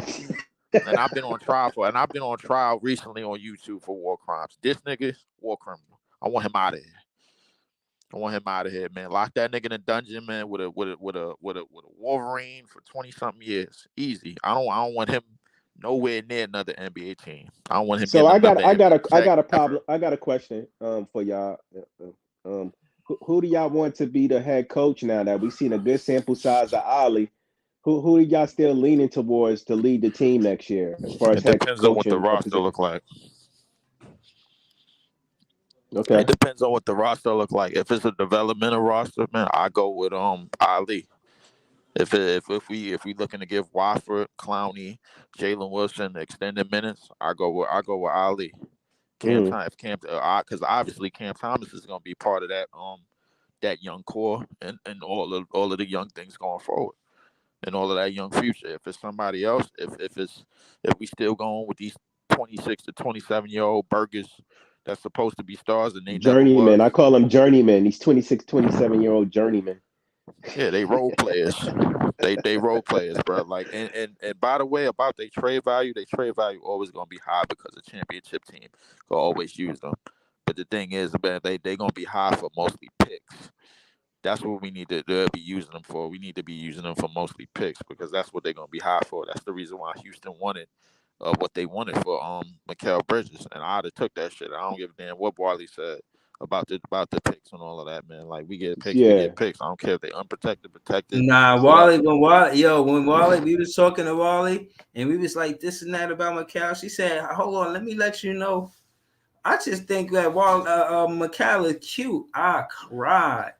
And I've been on trial recently on YouTube for war crimes. This nigga, war criminal. I want him out of here. I want him out of here, man. Lock that nigga in a dungeon, man, with a Wolverine for 20 something years. Easy. I don't want him nowhere near another NBA team. I don't want him So getting I got another NBA I check got a ever. problem. I got a question for y'all. Who do y'all want to be the head coach now that we've seen a good sample size of Ali? Who do y'all still leaning towards to lead the team next year as far as It head depends on what the coaching roster position? look like. Okay. It depends on what the roster look like. If it's a developmental roster, man, I go with Ali. If we looking to give Watford, Clowney, Jalen Wilson extended minutes, I go with Ali. Cam Mm. Thomas, because obviously Cam Thomas is gonna be part of that young core and all of the young things going forward and all of that young future. If it's somebody else, if we still going with these 26 to 27-year-old burgers that's supposed to be stars and they never Journeyman. was. I call him journeyman. He's 26, 27-year-old journeyman. Yeah, they role players. They role players, bro. Like, and by the way, about their trade value always gonna be high because a championship team will always use them. But the thing is, man, they gonna be high for mostly picks. That's what we need to be using them for. We need to be using them for mostly picks because that's what they're gonna be high for. That's the reason why Houston wanted what they wanted for Mikal Bridges, and I'd have took that shit. I don't give a damn what Barley said about the picks and all of that, man. Like, we get picks, we Yeah. get picks. I don't care if they unprotected, protected, Nah, whatever. when Wally, we was talking to Wally, and we was like this and that about Macau. She said, "Hold on, let me let you know. I just think that Macau is cute." I cried,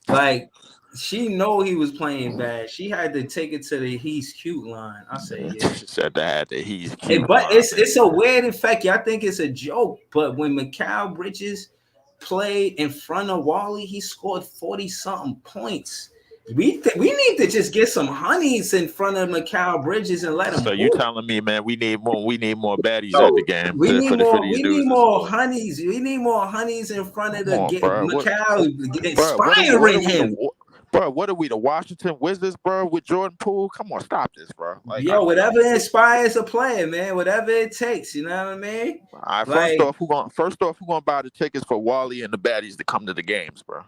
like she know he was playing bad. She had to take it to the "he's cute" line. I said, "Yeah." She said that he's cute But line, man. it's a weird effect. Y'all think it's a joke, but when Mikal Bridges played in front of Wally, he scored 40 something points. We need to just get some honeys in front of Mikal Bridges and let him So you hoop. telling me, man, we need more baddies at No, the game We need for more. these We dudes need to more score? honeys. We need more honeys in front of Come the on, bro. Mikal, Bro, what are inspiring we? him. Bro, what are we, the Washington Wizards, bro, with Jordan Poole? Come on, stop this, bro. Like, Yo, whatever inspires a player, man. Whatever it takes, you know what I mean? all right, Like, who gonna buy the tickets for Wally and the baddies to come to the games, bro?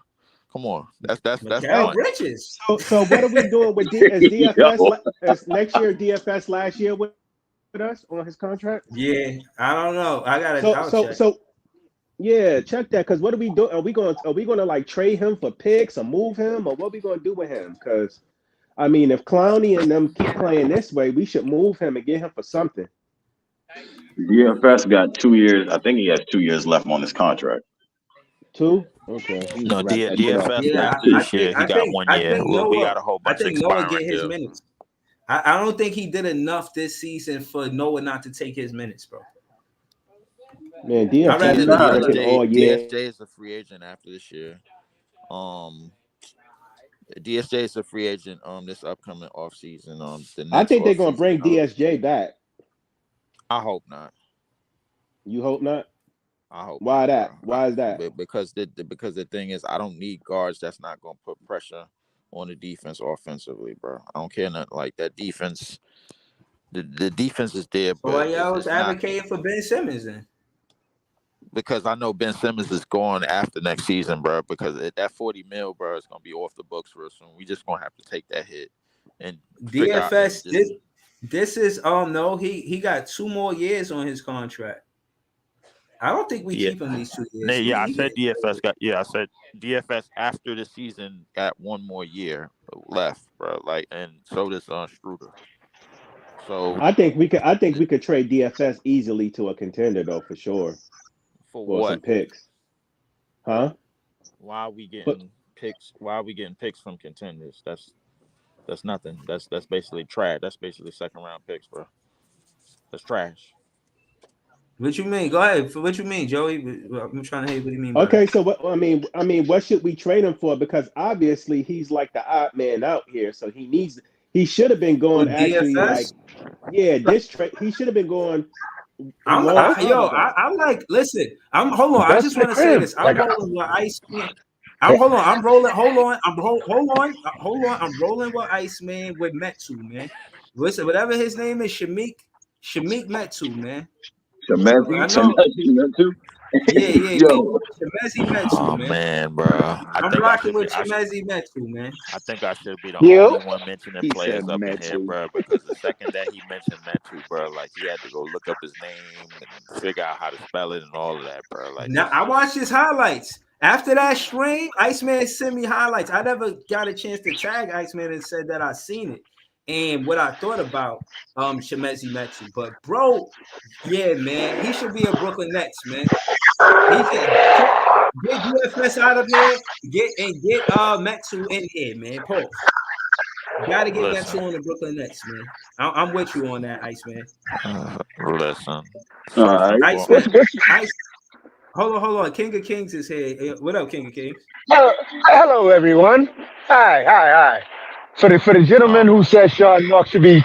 Come on, that's Mikal one. Bridges. So what are we doing with DFS? Is next year DFS last year with us on his contract? Yeah, I don't know. I'll check. Yeah, check that. Because what are we doing? Are we going to like trade him for picks or move him, or what are we going to do with him? Because I mean, if Clowney and them keep playing this way, we should move him and get him for something. DFS got 2 years. I think he has 2 years left on his contract. 2? Okay. No, DFS Yeah, after this year, he got 1 year. We got a whole bunch of expiring get his deals. minutes. I don't think he did enough this season for Noah not to take his minutes, bro. Man, DFJ is a free agent after this year. DSJ is a free agent this upcoming offseason. I think they're gonna bring DSJ back. I hope not. You hope not? I hope. Why not, that? bro. Why is that? Because the thing is, I don't need guards that's not gonna put pressure on the defense offensively, bro. I don't care nothing like that defense. The defense is there, but why y'all was advocating for Ben Simmons then? Because I know Ben Simmons is going after next season, bro. Because that $40 million, bro, is gonna be off the books real soon. We just gonna have to take that hit. And DFS, this is no, he got 2 more years on his contract. I don't think we keep him these 2 years. I said DFS after the season got 1 more year left, bro. Like, and so does Struder. So I think we could trade DFS easily to a contender though, for sure. For what? Some picks. Huh? Why are we getting picks? Why are we getting picks from contenders? That's nothing. That's basically trash. That's basically 2nd round picks, bro. That's trash. What you mean? Go ahead. What you mean, Joey? I'm trying to hear what you mean. Okay, so what I mean, what should we trade him for? Because obviously he's like the odd man out here, so he should have been going actually DFS? this trade. He should have been going. I'm like, listen. Hold on. I just want to say this. I'm rolling with Iceman. Hold on. I'm rolling with Iceman with Metu, man. Listen, whatever his name is, Shamik Metu, man. Metu. Yeah. Chemezi Metu, man. Man, bro. I'm rocking with Chemezi Metu, man. I think I should be the only one mentioning players up in here, bro. Because the second that he mentioned Metu, bro, like he had to go look up his name and figure out how to spell it and all of that, bro. Like, now I watched his highlights. After that stream, Iceman sent me highlights. I never got a chance to tag Iceman and said that I seen it and what I thought about Chemezi Metu. But bro, yeah, man, he should be a Brooklyn Nets, man. He should get UFS out of here, get Metu in here, man. Pause. Gotta get Metu on the Brooklyn Nets, man. I'm with you on that, Iceman. Listen. Iceman. Hold on. King of Kings is here. What up, King of Kings? Hello, everyone. Hi. For the gentleman who said Sean York should be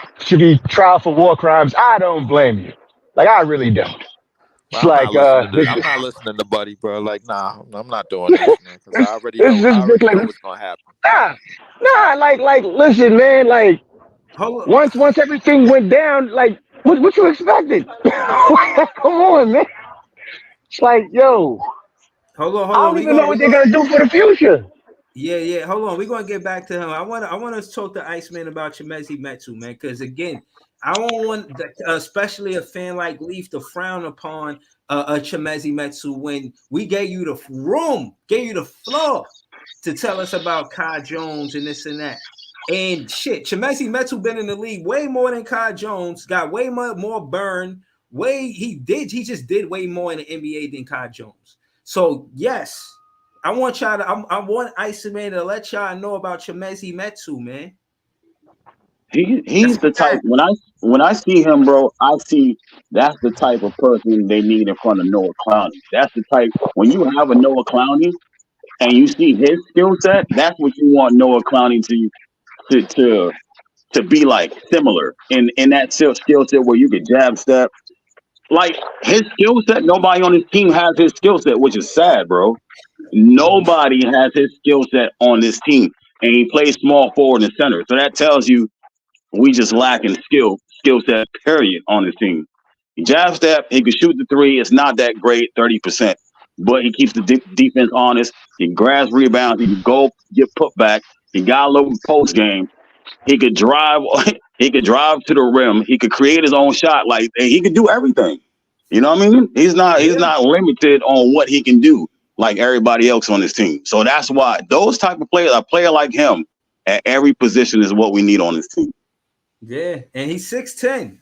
tried for war crimes, I don't blame you. Like, I really don't. It's I'm not listening to Buddy, bro. Like, nah, I'm not doing this, man. Because I already know what's gonna happen. Nah. Like, listen, man. Like, once everything went down, like, what you expected? Come on, man. It's like, yo. Hold on. I don't even know what they're gonna do for the future. Yeah. Hold on. We're gonna get back to him. I want to talk to Iceman about Chemezi Metu, man. Because again, I don't want, especially a fan like Leaf, to frown upon a Chemezi Metu when we gave you the room, gave you the floor to tell us about Kai Jones and this and that. And shit, Chemezi Metu been in the league way more than Kai Jones, got way more burn. He just did way more in the NBA than Kai Jones. So yes, I want y'all to. I want Iceman to let y'all know about Chemezi Metu, man. He's the type. When I see him, bro, I see that's the type of person they need in front of Noah Clowney. That's the type. When you have a Noah Clowney and you see his skill set, that's what you want Noah Clowney to be like, similar in that skill set where you can jab step. Like his skill set, nobody on his team has his skill set, which is sad, bro. Nobody has his skill set on this team. and he plays small forward and center. So that tells you we just lacking skill set, period, on this team. He jab step, he can shoot the three. It's not that great, 30%, but he keeps the defense honest. He grabs rebounds. He can go get put back. He got a little post game. He could drive. He could drive to the rim. He could create his own shot. Like he could do everything. You know what I mean? He's not. He's Yeah. not limited on what he can do like everybody else on this team. So that's why those type of players, a player like him at every position, is what we need on this team. Yeah, and he's 6'10".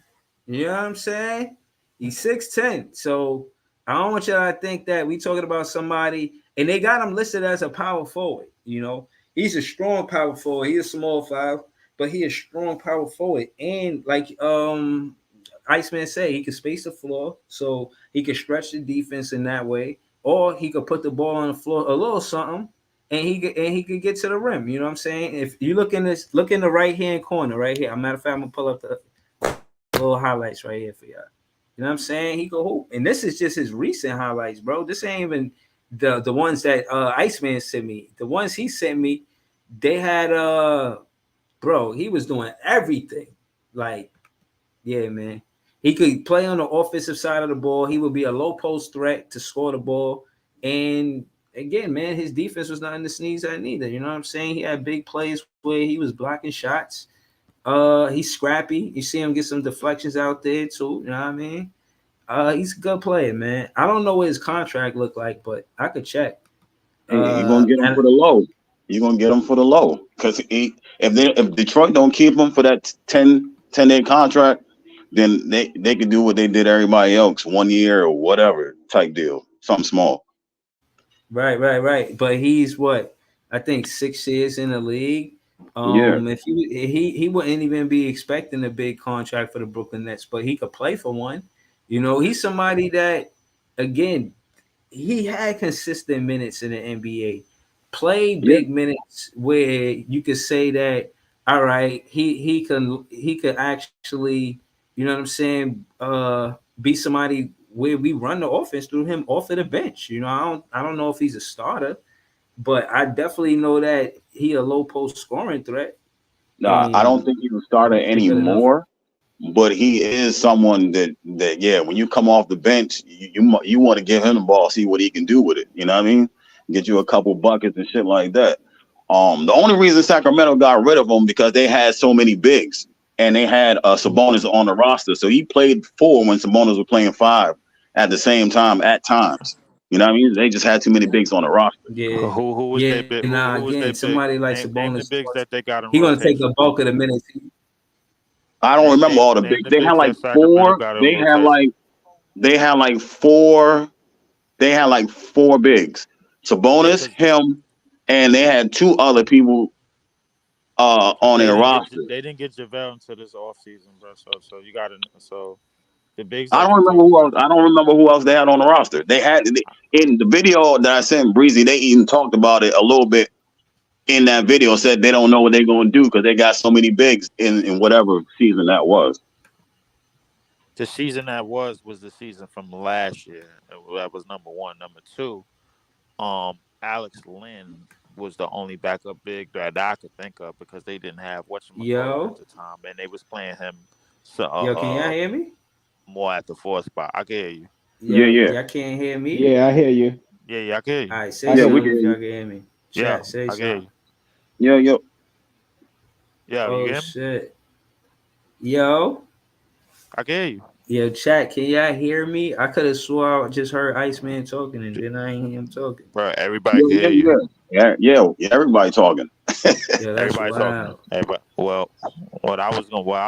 You know what I'm saying? He's 6'10". So I don't want y'all to think that we talking about somebody, and they got him listed as a power forward. You know, he's a strong power forward. He's a small 5, but he is strong power forward. And like Iceman say, he can space the floor, so he can stretch the defense in that way, or he could put the ball on the floor a little something, and he could get to the rim. You know what I'm saying? If you look in the right hand corner right here. Matter of fact, I'm gonna pull up the little highlights right here for y'all. You know what I'm saying? He go hoop, and this is just his recent highlights, bro. This ain't even the ones that Iceman sent me. The ones he sent me, they had bro, he was doing everything. Like, yeah, man. He could play on the offensive side of the ball. He would be a low post threat to score the ball. And again, man, his defense was not in the sneeze at neither. You know what I'm saying? He had big plays where he was blocking shots. He's scrappy. You see him get some deflections out there too. You know what I mean? He's a good player, man. I don't know what his contract looked like, but I could check. You're gonna get him for the low. You're gonna get him for the low because if Detroit don't keep him for that 10-day contract, then they can do what they did everybody else, 1 year or whatever type deal, something small. Right. But he's what? I think 6 years in the league. If he wouldn't even be expecting a big contract for the Brooklyn Nets, but he could play for one. You know, he's somebody that, again, he had consistent minutes in the NBA, played big minutes where you could say that, all right, he could actually, you know what I'm saying, be somebody where we run the offense through him off of the bench. You know, I don't know if he's a starter, but I definitely know that he a low post scoring threat. I don't think he's a starter anymore, but he is someone that when you come off the bench, you want to give him the ball, see what he can do with it. You know what I mean? Get you a couple buckets and shit like that. The only reason Sacramento got rid of him because they had so many bigs and they had Sabonis on the roster, so he played 4 when Sabonis was playing 5 at the same time at times. You know what I mean? They just had too many bigs on the roster. Yeah. Who was their big? Now who was again, their somebody big? like Name the Sabonis, bigs that they got in he gonna take rotation. the bulk of the minutes. I don't remember all the bigs. The They bigs had like that Sacramento 4. got in They had rotation. like 4. They had like 4 bigs. Sabonis, him, and they had 2 other people on their roster. They didn't get JaVale until this offseason, bro. So you got to the bigs. I don't remember who else. I don't remember who else they had on the roster. They had in the video that I sent Breezy. They even talked about it a little bit in that video. Said they don't know what they're going to do because they got so many bigs in whatever season that was. The season that was the season from last year. That was number 1. Number 2, Alex Lynn was the only backup big that I could think of because they didn't have whatchamacallit at the time, and they was playing him. So, Yo, can y'all hear me? More at the 4th spot. I can hear you. Yeah. Y'all can't hear me? Yeah, I hear you. Yeah, I can hear you. All right, say something if y'all can hear me. Yeah, Say I can hear something. you. Yeah. Yeah, you Oh hear me? shit. Yo. I can hear you. Yo, chat, can y'all hear me? I could have swore I just heard Iceman talking and then I ain't hear him talking. Bro, everybody can hear you. Yeah, everybody talking. Yeah, that's Everybody wild. talking. Well, what I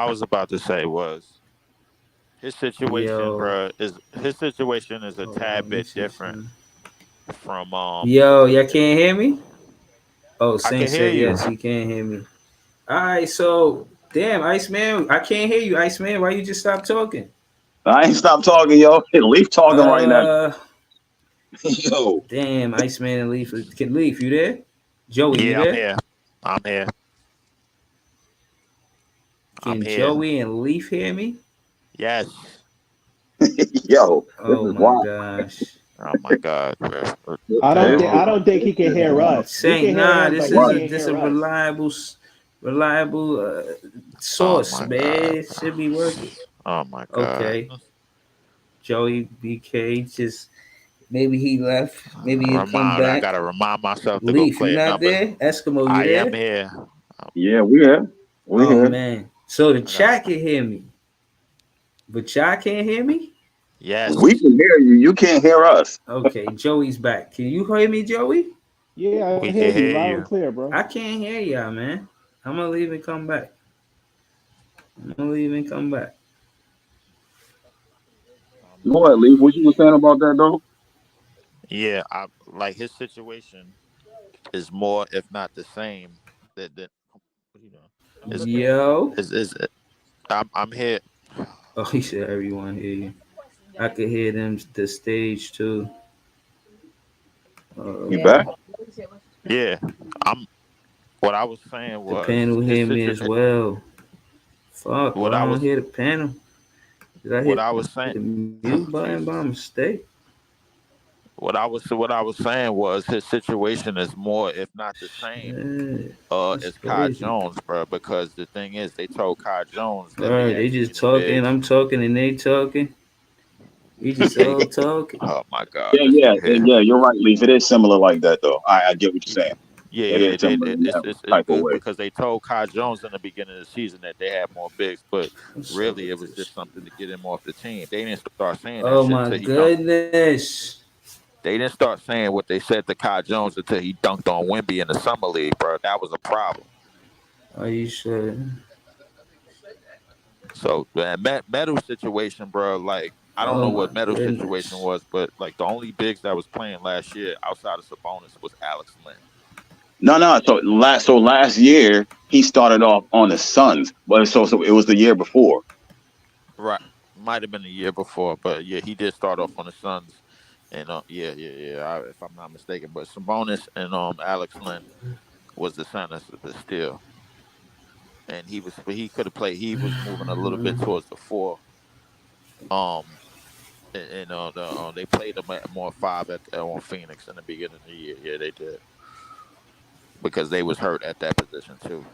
was about to say was his situation, bro, is a tad bit different from Yo, y'all can't hear me? Oh, I can Saint hear said you. yes, he can't hear me. All right, so damn, Iceman, I can't hear you, Iceman. Why you just stop talking? I ain't stopped talking, yo. Leaf talking right now. Yo. Damn, Iceman and Leaf. Can Leaf, you there? Joey, you there? I'm here. Can Joey and Leaf hear me? Yes. Yo, this Oh is my wild. gosh. Oh my God, bro. I don't think he can hear us. We Saint, can hear nah, him, this but he is can't a hear us. reliable Oh source, my God. man. It should be working. Oh my God. Okay, Joey BK, just maybe he left. Maybe he'll come I back. gotta remind myself to go Leaf, you play a not number. there? Eskimo, you I am there? here. Yeah, we here. We Oh here. man. So the I got chat can hear me, but y'all can't hear me? We yes. can hear you. You can't hear us. Okay, Joey's back. Can you hear me, Joey? Yeah, I We hear can you hear loud and you. clear, bro. I can't hear y'all, man. I'm gonna leave and come back. I'm gonna leave and come back. Go ahead, Leaf. What you were saying about that though? Yeah, I like his situation is more, if not the same. That what are you doing? Yo. Is I'm here. Oh, he said everyone hear you. I could hear them the stage too. You Uh, back? Yeah, I'm. What I was saying the was panel his hear me as situation. well. Fuck, What why I I don't was hear the panel? Did I what hit I was saying. the mute button by Jesus. mistake? What I was saying was his situation is more, if not the same, Yeah, it's as Kai crazy. Jones, bro. Because the thing is, they told Kai Jones that they Bro, had they too just many talking, bigs. I'm talking, and they talking. We just all talking. Oh my God, Yeah, this yeah, nigga here. yeah. You're right, Leaf. It is similar like that though. I get what you're saying. Yeah, It yeah, is similar in that it's type of good way. because they told Kai Jones in the beginning of the season that they had more bigs, but What's up really it with was this? just something to get him off the team. They didn't start saying that Oh shit my until he dunked. goodness. They didn't start saying what they said to Kai Jones until he dunked on Wemby in the summer league, bro. That was a problem. Are you sure? So man, Meadows situation, bro. Like I don't Oh know my what Meadows situation goodness. was, but like the only bigs that was playing last year outside of Sabonis was Alex Len. No, no. So last year he started off on the Suns, but so it was the year before. Right, might have been the year before, but yeah, he did start off on the Suns, and if I'm not mistaken. But Sabonis and Alex Len was the centers still, and he could have played. He was moving a little bit towards the four. Um, they played him at more five on Phoenix in the beginning of the year. Yeah, they did because they was hurt at that position too.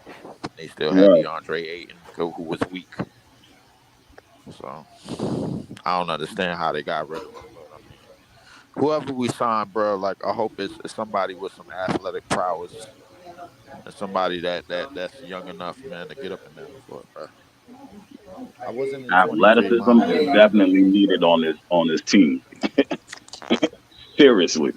They still had Right. DeAndre Ayton who was weak. So I don't understand how they got rid of him, but I mean, whoever we sign, bro, like I hope it's somebody with some athletic prowess and somebody that's young enough, man, to get up in that floor, bro. I wasn't in 23 Athleticism man. is definitely needed on this team. Seriously.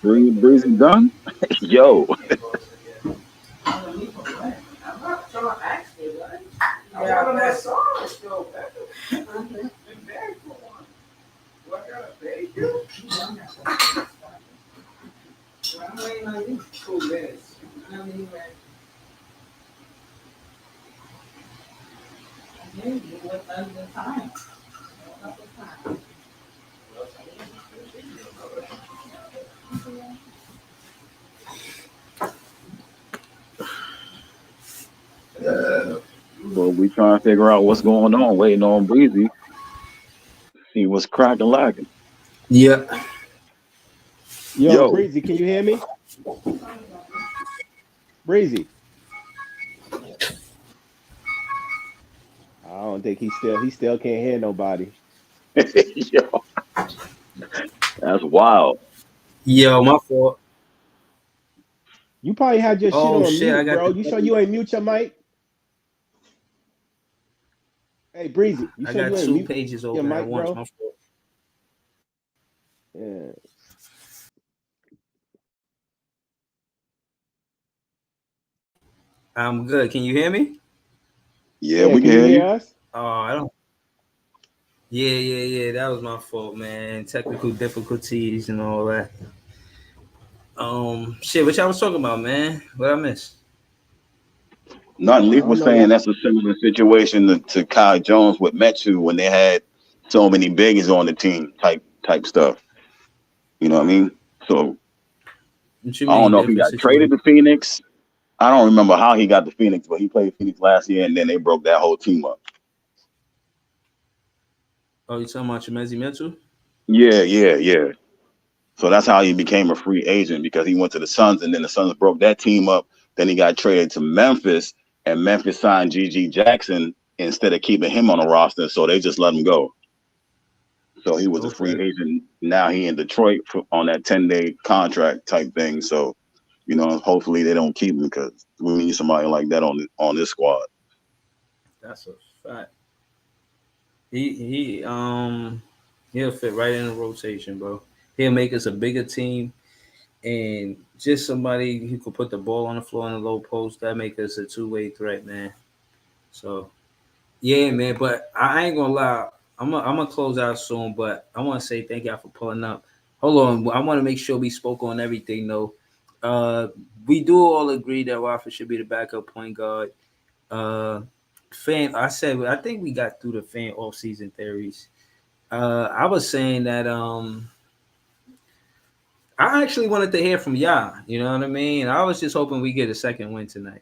Breezy done? Yo. Well, we trying to figure out what's going on, waiting on Breezy. See what's cracking lacking. Yep. Yo, Yo. Breezy, can you hear me? Breezy. I don't think he still can't hear nobody. Yo, that's wild. Yo, my fault. You probably had your shit Oh on shit, I mute, got bro. the You sure you ain't mute your mic? Hey, Breezy, you I sure got you ain't two mute pages your open at mic, once. bro? My fault. Yeah. I'm good. Can you hear me? Yeah, Yeah, we can can you hear hear you. us? Oh, I don't. Yeah. That was my fault, man. Technical difficulties and all that. Shit, what y'all was talking about, man? What I missed? Nothing. I Leaf don't was know. saying Y'all, that's a similar situation to Kai Jones with Metsu when they had so many biggies on the team, type stuff. You know what I mean? So What you I don't mean, know if he different got traded situation? to Phoenix. I don't remember how he got to Phoenix, but he played Phoenix last year, and then they broke that whole team up. Oh, you talking about Chimezi Mitchell? Yeah. So that's how he became a free agent because he went to the Suns, and then the Suns broke that team up. Then he got traded to Memphis, and Memphis signed G.G. Jackson instead of keeping him on the roster. So they just let him go. So he was a Okay. free agent. Now he in Detroit on that 10-day contract type thing. So, hopefully they don't keep him because we need somebody like that on this squad. That's a fact. He he'll fit right in the rotation, bro. He'll make us a bigger team and just somebody who could put the ball on the floor in the low post. That make us a two-way threat, man. So yeah, man. But I ain't gonna lie. I'm gonna close out soon, but I want to say thank y'all for pulling up. Hold on, I want to make sure we spoke on everything though. Uh, we do all agree that Watford should be the backup point guard. Uh, I think we got through the fan off season theories. I was saying that I actually wanted to hear from y'all. You know what I mean? I was just hoping we get a second win tonight.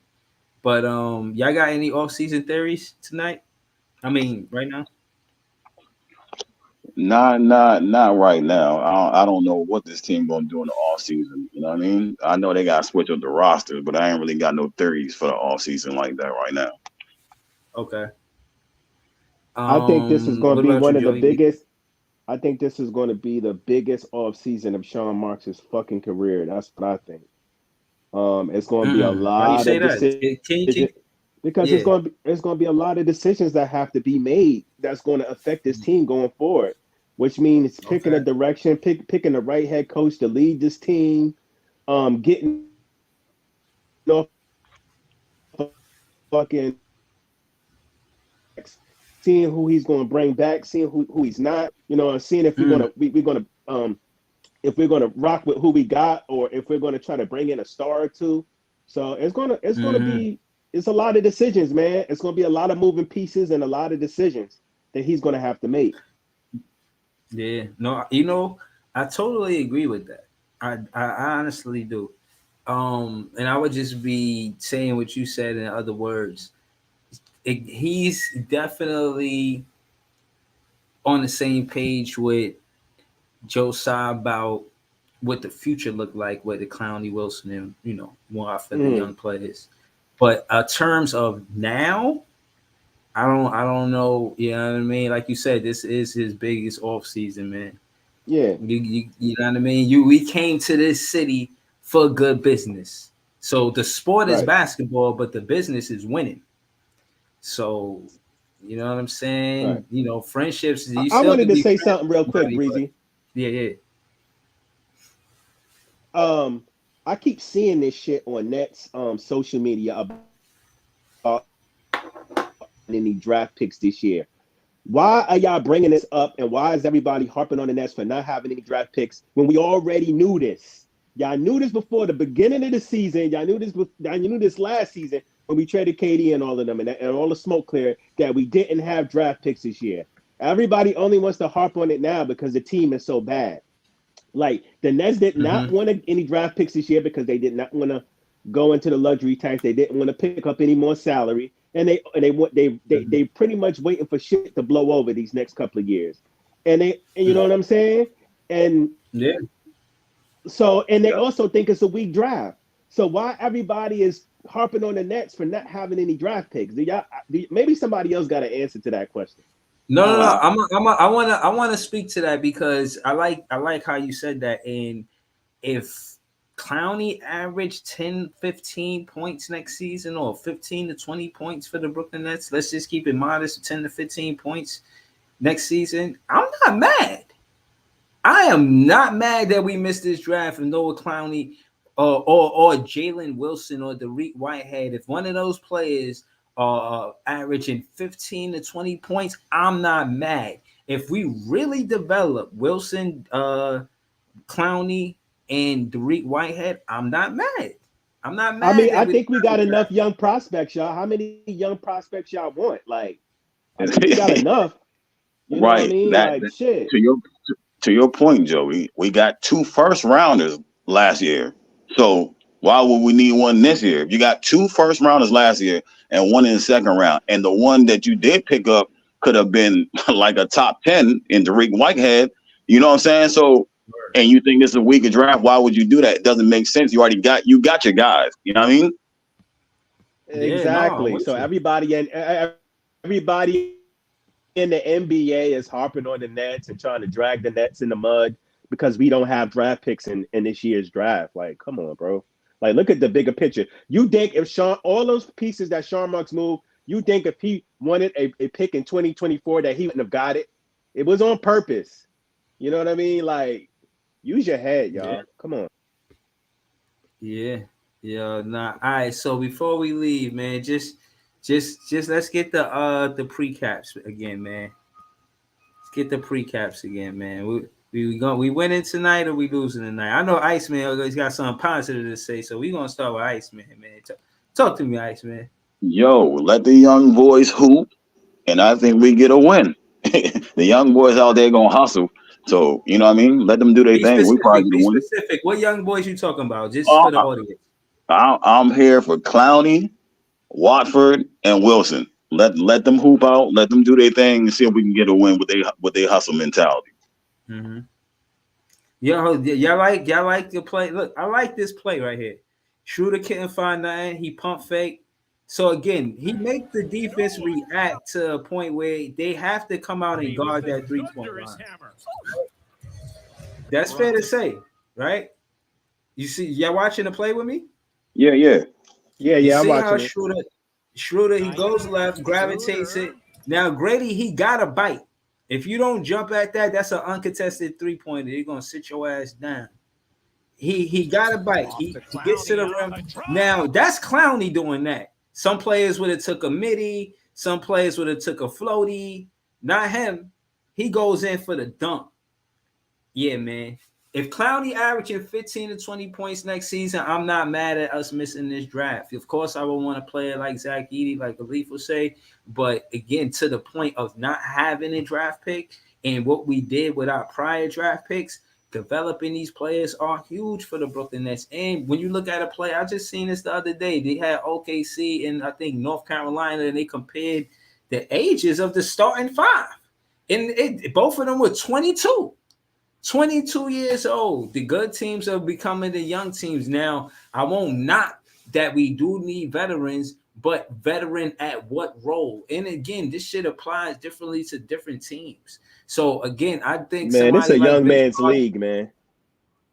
But y'all got any off season theories tonight? I mean, right now. Not right now. I don't know what this team gonna do in the off season. You know what I mean? I know they got to switch up the roster, but I ain't really got no theories for the off season like that right now. Okay. I think this is going to What be about you, one of the Joey? biggest. I think this is going to be the biggest off season of Sean Marks' fucking career. That's what I think. It's going to be a Why you lot say of that? decisions Can you because yeah. it's going to be a lot of decisions that have to be made that's going to affect this team going forward. Which means picking a Okay. direction, picking the right head coach to lead this team, getting off fucking seeing who he's going to bring back, seeing who he's not, seeing if we're going Mm, to we're going to if we're going to rock with who we got or if we're going to try to bring in a star or two. So it's going to mm-hmm. be it's a lot of decisions, man. It's going to be a lot of moving pieces and a lot of decisions that he's going to have to make. Yeah. No, I totally agree with that. I honestly do. And I would just be saying what you said in other words. He's definitely on the same page with Josiah about what the future looked like with the Clowney Wilson and more for the Mm, young players. But terms of now, I don't know. You know what I mean? Like you said, this is his biggest off season, man. yeah, You know what I mean? We came to this city for good business. So the sport is right. basketball, but the business is winning. So you know what I'm Right. saying? Friendships. You I still wanted could to be say friends something real with quick, somebody, but Breezy. yeah. Um, I keep seeing this shit on Nets social media about any draft picks this year. Why are y'all bringing this up, and why is everybody harping on the Nets for not having any draft picks when we already knew this? Y'all knew this before the beginning of the season. Y'all knew this last season when we traded KD and all of them, and all the smoke cleared that we didn't have draft picks this year. Everybody only wants to harp on it now because the team is so bad. Like the Nets did not Mm-hmm. want any draft picks this year because they did not want to go into the luxury tax. They didn't want to pick up any more salary, and they pretty much waiting for shit to blow over these next couple of years. And you know what I'm saying? And Yeah. they Yep. also think it's a weak draft. So why everybody is harping on the Nets for not having any draft picks? Maybe somebody else got an answer to that question. No. Uh, I wanna speak to that because I like how you said that. And if Clowney averaged 10, 15 points next season, or 15 to 20 points for the Brooklyn Nets, let's just keep it modest, 10 to 15 points next season, I'm not mad. I am not mad that we missed this draft and Noah Clowney or Jalen Wilson or Derek Whitehead. If one of those players are averaging 15 to 20 points, I'm not mad. if we really develop Wilson, Clowney, and Derek Whitehead, I'm not mad. I'm not I mad mean, that I we don't think we have got a enough draft. young prospects, y'all. How many young prospects y'all want? Like, I think we got enough. You know what I Right. mean? That, Like, that shit. to your point, Joey. We got 2 first rounders last year. So why would we need one this year? If you got 2 first rounders last year and one in the second round, and the one that you did pick up could have been like a top 10 in Derek Whitehead. You know what I'm saying? So, and you think this is a weaker draft? Why would you do that? It doesn't make sense. You got your guys. You know what I mean? Yeah, no, I'm Exactly. with So you. everybody in the NBA is harping on the Nets and trying to drag the Nets in the mud because we don't have draft picks in this year's draft. Like, come on, bro. Like, look at the bigger picture. You think if Sean, all those pieces that Sean Marks moved, you think if he wanted a pick in 2024 that he wouldn't have got it? It was on purpose. You know what I mean? Like, use your head, Yeah, y'all. Come on. yeah, yeah. Nah. All right. So before we leave, man, just let's get the precaps again, man. Let's get the precaps again, man. We winning tonight or we losing tonight? I know Iceman he's got something positive to say, so we gonna start with Iceman, man. Talk to me, Iceman. Yo, let the young boys hoop, and I think we get a win. The young boys out there gonna hustle. So you know what I mean. Let them do their Be thing. We probably specific. get a Be win. specific. What young boys you talking about? Just Uh, for the audience. I'm here for Clowney, Watford, and Wilson. Let them hoop out. Let them do their thing and see if we can get a win with their hustle mentality. Mm-hmm. Y'all like the play. Look, I like this play right here. Schroeder couldn't find nothing. He pump fake. So again, he make the defense react to a point where they have to come out and guard that 3-point line. That's fair to say, right? You see, y'all watching the play with me? Yeah, yeah. Yeah, You yeah, I'm see how watching it. Schroeder he goes left, gravitates it. Now Grady, he got a bite. If you don't jump at that, that's an uncontested 3-pointer. They're gonna sit your ass down. He got a bite. He gets to the rim. Now that's Clowney doing that. Some players would have took a midi. Some players would have took a floaty. Not him. He goes in for the dunk. Yeah, man. If Clowney averaging 15 to 20 points next season, I'm not mad at us missing this draft. Of course, I would want to play it like Zach Edey, like Alif will say. But again, to the point of not having a draft pick and what we did with our prior draft picks, developing these players are huge for the Brooklyn Nets. And when you look at a play, I just seen this the other day. They had OKC and I think North Carolina, and they compared the ages of the starting five. And both of them were 22. 22 years old. The good teams are becoming the young teams. Now, I won't knock that we do need veterans, but veteran at what role? And again, this shit applies differently to different teams. So again, I think Man, it's somebody a like young Vince man's Carter, league, man.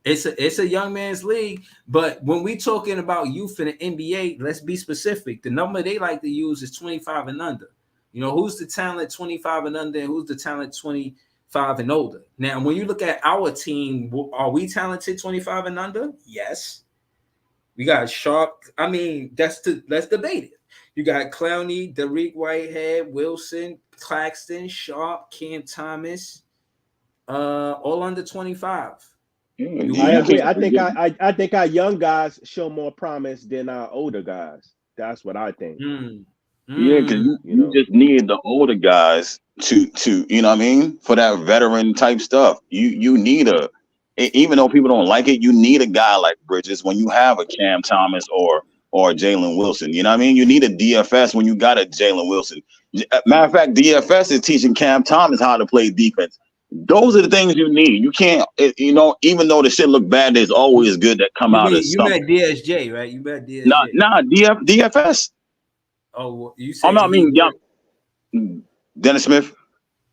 it's a young man's league. But when we talking about youth in the NBA, let's be specific. The number they like to use is 25 and under. You know, who's the talent 25 and under, and who's the talent 25 and older? Now, when you look at our team, are we talented 25 and under? Yes. We got Sharp. I mean, let's debate it. You got Clowney, Derek Whitehead, Wilson, Claxton, Sharp, Cam Thomas, all under 25. Yeah, Do I we you have a agree. can't I think forget. I think our young guys show more promise than our older guys. That's what I think. mm, Yeah, because mm, You you know. just need the older guys to you know what I mean, for that veteran type stuff. You need even though people don't like it, you need a guy like Bridges when you have a Cam Thomas or Jalen Wilson. You know what I mean? You need a DFS when you got a Jalen Wilson. Matter of fact, DFS is teaching Cam Thomas how to play defense. Those are the things you need. You can't, even though the shit look bad, there's always good that come you out of mean you something. met DSJ, right? You met Nah, DSJ. nah, DFS. Oh, well, you I'm saying not he mean young worked? Dennis Smith.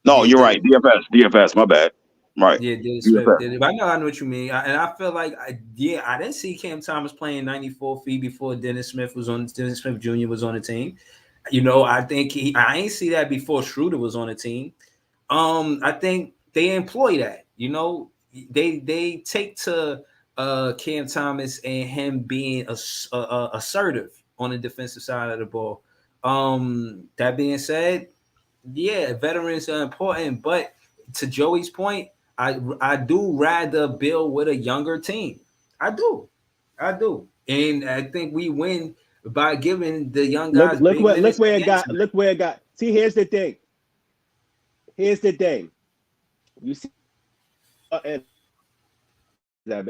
No, Yeah, you're right. DFS. My bad. Right. yeah, Dennis Smith DFS. did it. But I know what you mean. And I feel like, I didn't see Cam Thomas playing 94 feet before Dennis Smith Jr. was on the team. You know, I think I ain't see that before Schroeder was on the team. I think they employ that. You know, they take to Cam Thomas and him being assertive on the defensive side of the ball. That being said, yeah, veterans are important, but to Joey's point, I do rather build with a younger team. I do, and I think we win by giving the young Look, guys big look minutes where it again got. tonight. Look where it got. See, here's the thing. You see, and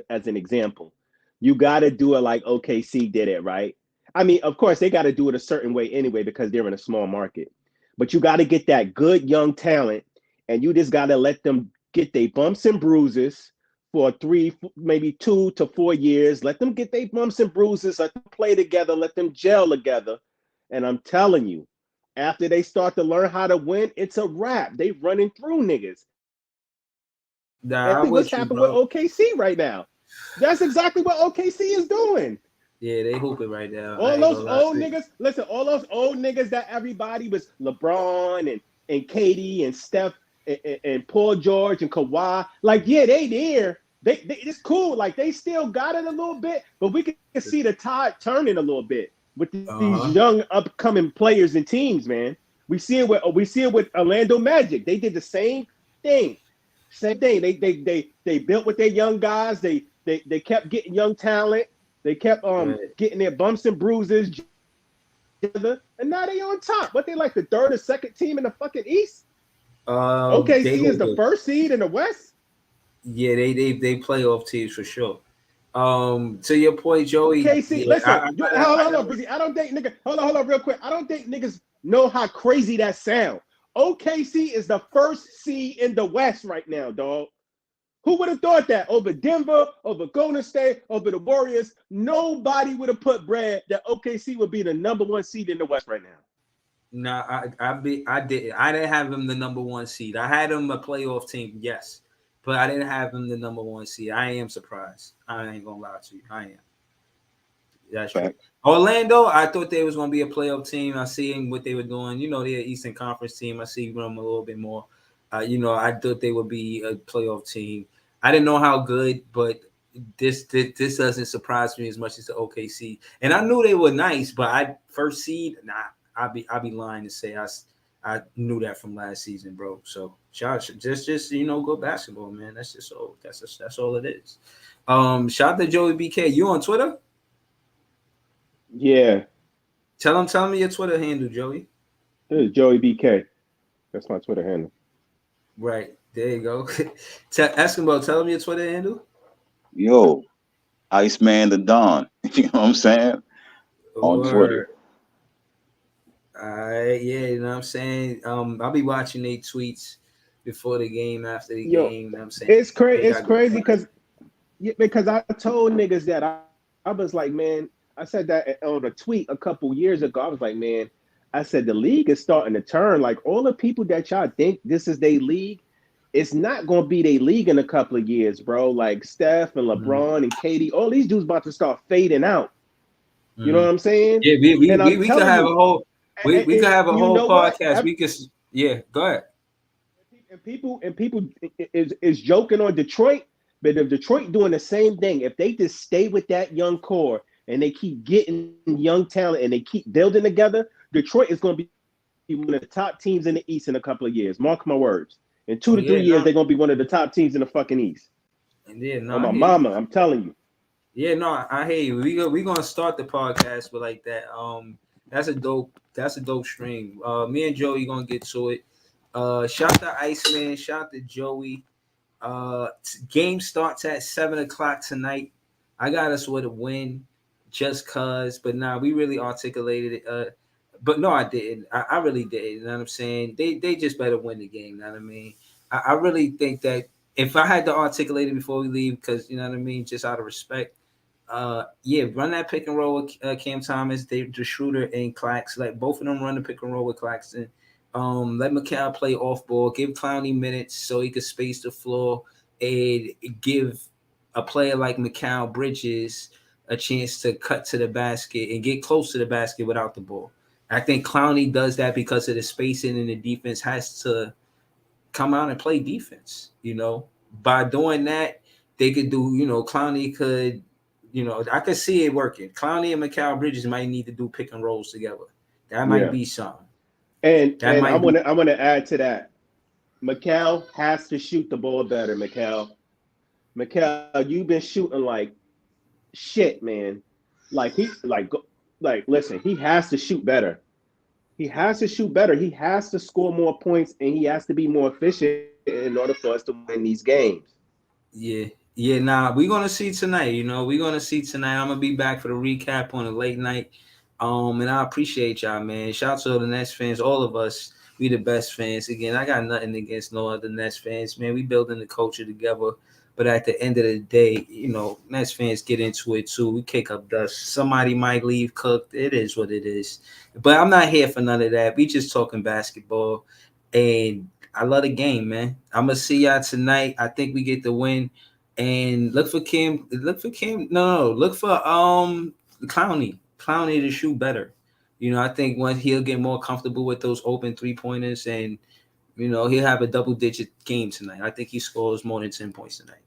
as an example, you got to do it like OKC did it, right? I mean, of course, they got to do it a certain way anyway because they're in a small market. But you got to get that good young talent, and you just got to let them get their bumps and bruises for 3, maybe 2 to 4 years. Let them get their bumps and bruises. Let them play together. Let them gel together. And I'm telling you, after they start to learn how to win, it's a wrap. They running through niggas. And Nah, I'm what's with you, happened with bro. OKC right now. That's exactly what OKC is doing. Yeah, they hooping right now. I All ain't those gonna lie old to you. niggas, listen, all those old niggas that everybody was LeBron and Katie and Steph and Paul George and Kawhi. Like, yeah, they there. They it's cool. Like they still got it a little bit, but we can see the tide turning a little bit with these Uh-huh. young upcoming players and teams, man. We see it with Orlando Magic. They did the same thing. Same thing. They built with their young guys. They kept getting young talent. They kept Right. getting their bumps and bruises together, and now they on top. What they like the third or second team in the fucking East? They OKC is the hooping. first seed in the West. Yeah, they playoff teams for sure. To your point, Joey. OKC, Yeah, listen, hold on, gotta. Breezy. I don't think nigga. Hold on, real quick. I don't think niggas know how crazy that sound. OKC is the first seed in the West right now, dog. Who would have thought that over Denver, over Golden State, over the Warriors? Nobody would have put bread that OKC would be the number one seed in the West right now. Nah, I didn't have him the number one seed. I had him a playoff team, yes, but I didn't have him the number one seed. I am surprised. I ain't gonna lie to you. I am. That's true. Facts. Orlando, I thought they was gonna be a playoff team. I seen what they were doing. You know, they're an Eastern Conference team. I see them a little bit more. I thought they would be a playoff team. I didn't know how good, but this doesn't surprise me as much as the OKC. And I knew they were nice, but I first seed, nah, I'd be lying to say I knew that from last season, bro. So just good basketball, man. That's just all. That's all it is. Shout out to Joey BK. You on Twitter? Yeah, Tell me your Twitter handle, Joey. this is Joey BK. That's my Twitter handle. Right there you go. Eskimo, tell him your Twitter handle. Yo, Iceman the Don. You know what I'm saying? On Twitter. Or yeah, you know what I'm saying. I'll be watching their tweets before the game, after the Yo, game. You know what I'm saying it's crazy. they It's got good crazy content. because I told niggas that I was like, man, I said that on a tweet a couple years ago. I was like, man, I said the league is starting to turn. Like all the people that y'all think this is their league, it's not gonna be their league in a couple of years, bro. Like Steph and Mhm. LeBron and Katie, all these dudes about to start fading out. You know what Mhm. I'm saying? Yeah, And I'm we could telling have a you, whole we could have a you whole know what? podcast. We could yeah, go ahead. And people is joking on Detroit, but if Detroit doing the same thing, if they just stay with that young core and they keep getting young talent and they keep building together, Detroit is going to be one of the top teams in the East in a couple of years. Mark my words. In two Oh to three yeah, years, no, they're going to be one of the top teams in the fucking East. and yeah, no, On I my hear you. mama, I'm telling you. Yeah, no, I hear you. We gonna start the podcast with like that. That's a dope stream. Me and Joey gonna get to it. Shout to Iceman, shout to Joey. Game starts at 7 o'clock tonight. I got us with a win, just cause. But nah, we really articulated it. But no, I didn't. I really did. You know what I'm saying? They just better win the game. You know what I mean? I really think that if I had to articulate it before we leave, because you know what I mean, just out of respect. Yeah, run that pick and roll with Cam Thomas, the Schroeder and Clax. Let both of them run the pick and roll with Claxton. Let McCall play off ball. Give Clowney minutes so he could space the floor and give a player like McCall Bridges a chance to cut to the basket and get close to the basket without the ball. I think Clowney does that because of the spacing and the defense has to come out and play defense. By doing that, they could do. Clowney could. I could see it working. Clowney and Mikal Bridges might need to do pick and rolls together. That might Yeah. be something. And That I might be. want to add to that. Mikal has to shoot the ball better, Mikal. Mikal, you've been shooting like shit, man. Listen, he has to shoot better. He has to shoot better. He has to score more points, and he has to be more efficient in order for us to win these games. Yeah. Yeah, nah, we're gonna see tonight. We're gonna see tonight. I'm gonna be back for the recap on a late night. And I appreciate y'all, man. Shout out to the Nets fans, all of us. We the best fans. Again, I got nothing against no other Nets fans, man. We building the culture together. But at the end of the day, Nets fans get into it too. We kick up dust. Somebody might leave cooked. It is what it is. But I'm not here for none of that. We just talking basketball. And I love the game, man. I'm gonna see y'all tonight. I think we get the win. And look for Kim. Look for Kim. No. Look for Clowney to shoot better. I think once he'll get more comfortable with those open 3-pointers, and he'll have a double-digit game tonight. I think he scores more than 10 points tonight.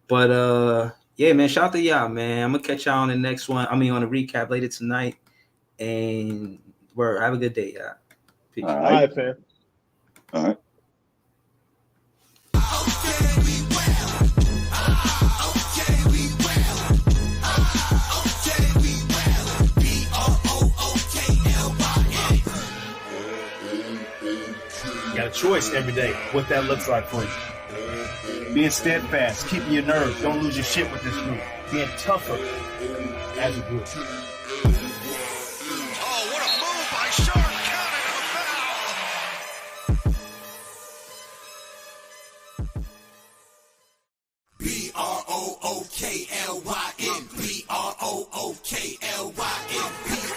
But yeah, man, shout out to y'all, man. I'm gonna catch y'all on the next one. On the recap later tonight. And have a good day, y'all. Peace. All right, fam. All right. You got a choice every day what that looks like for you. Being steadfast, keeping your nerve, don't lose your shit with this group. Being tougher as a group. Oh, what a move by Sharp, counted a foul. BROOKLYN, BROOKLYN.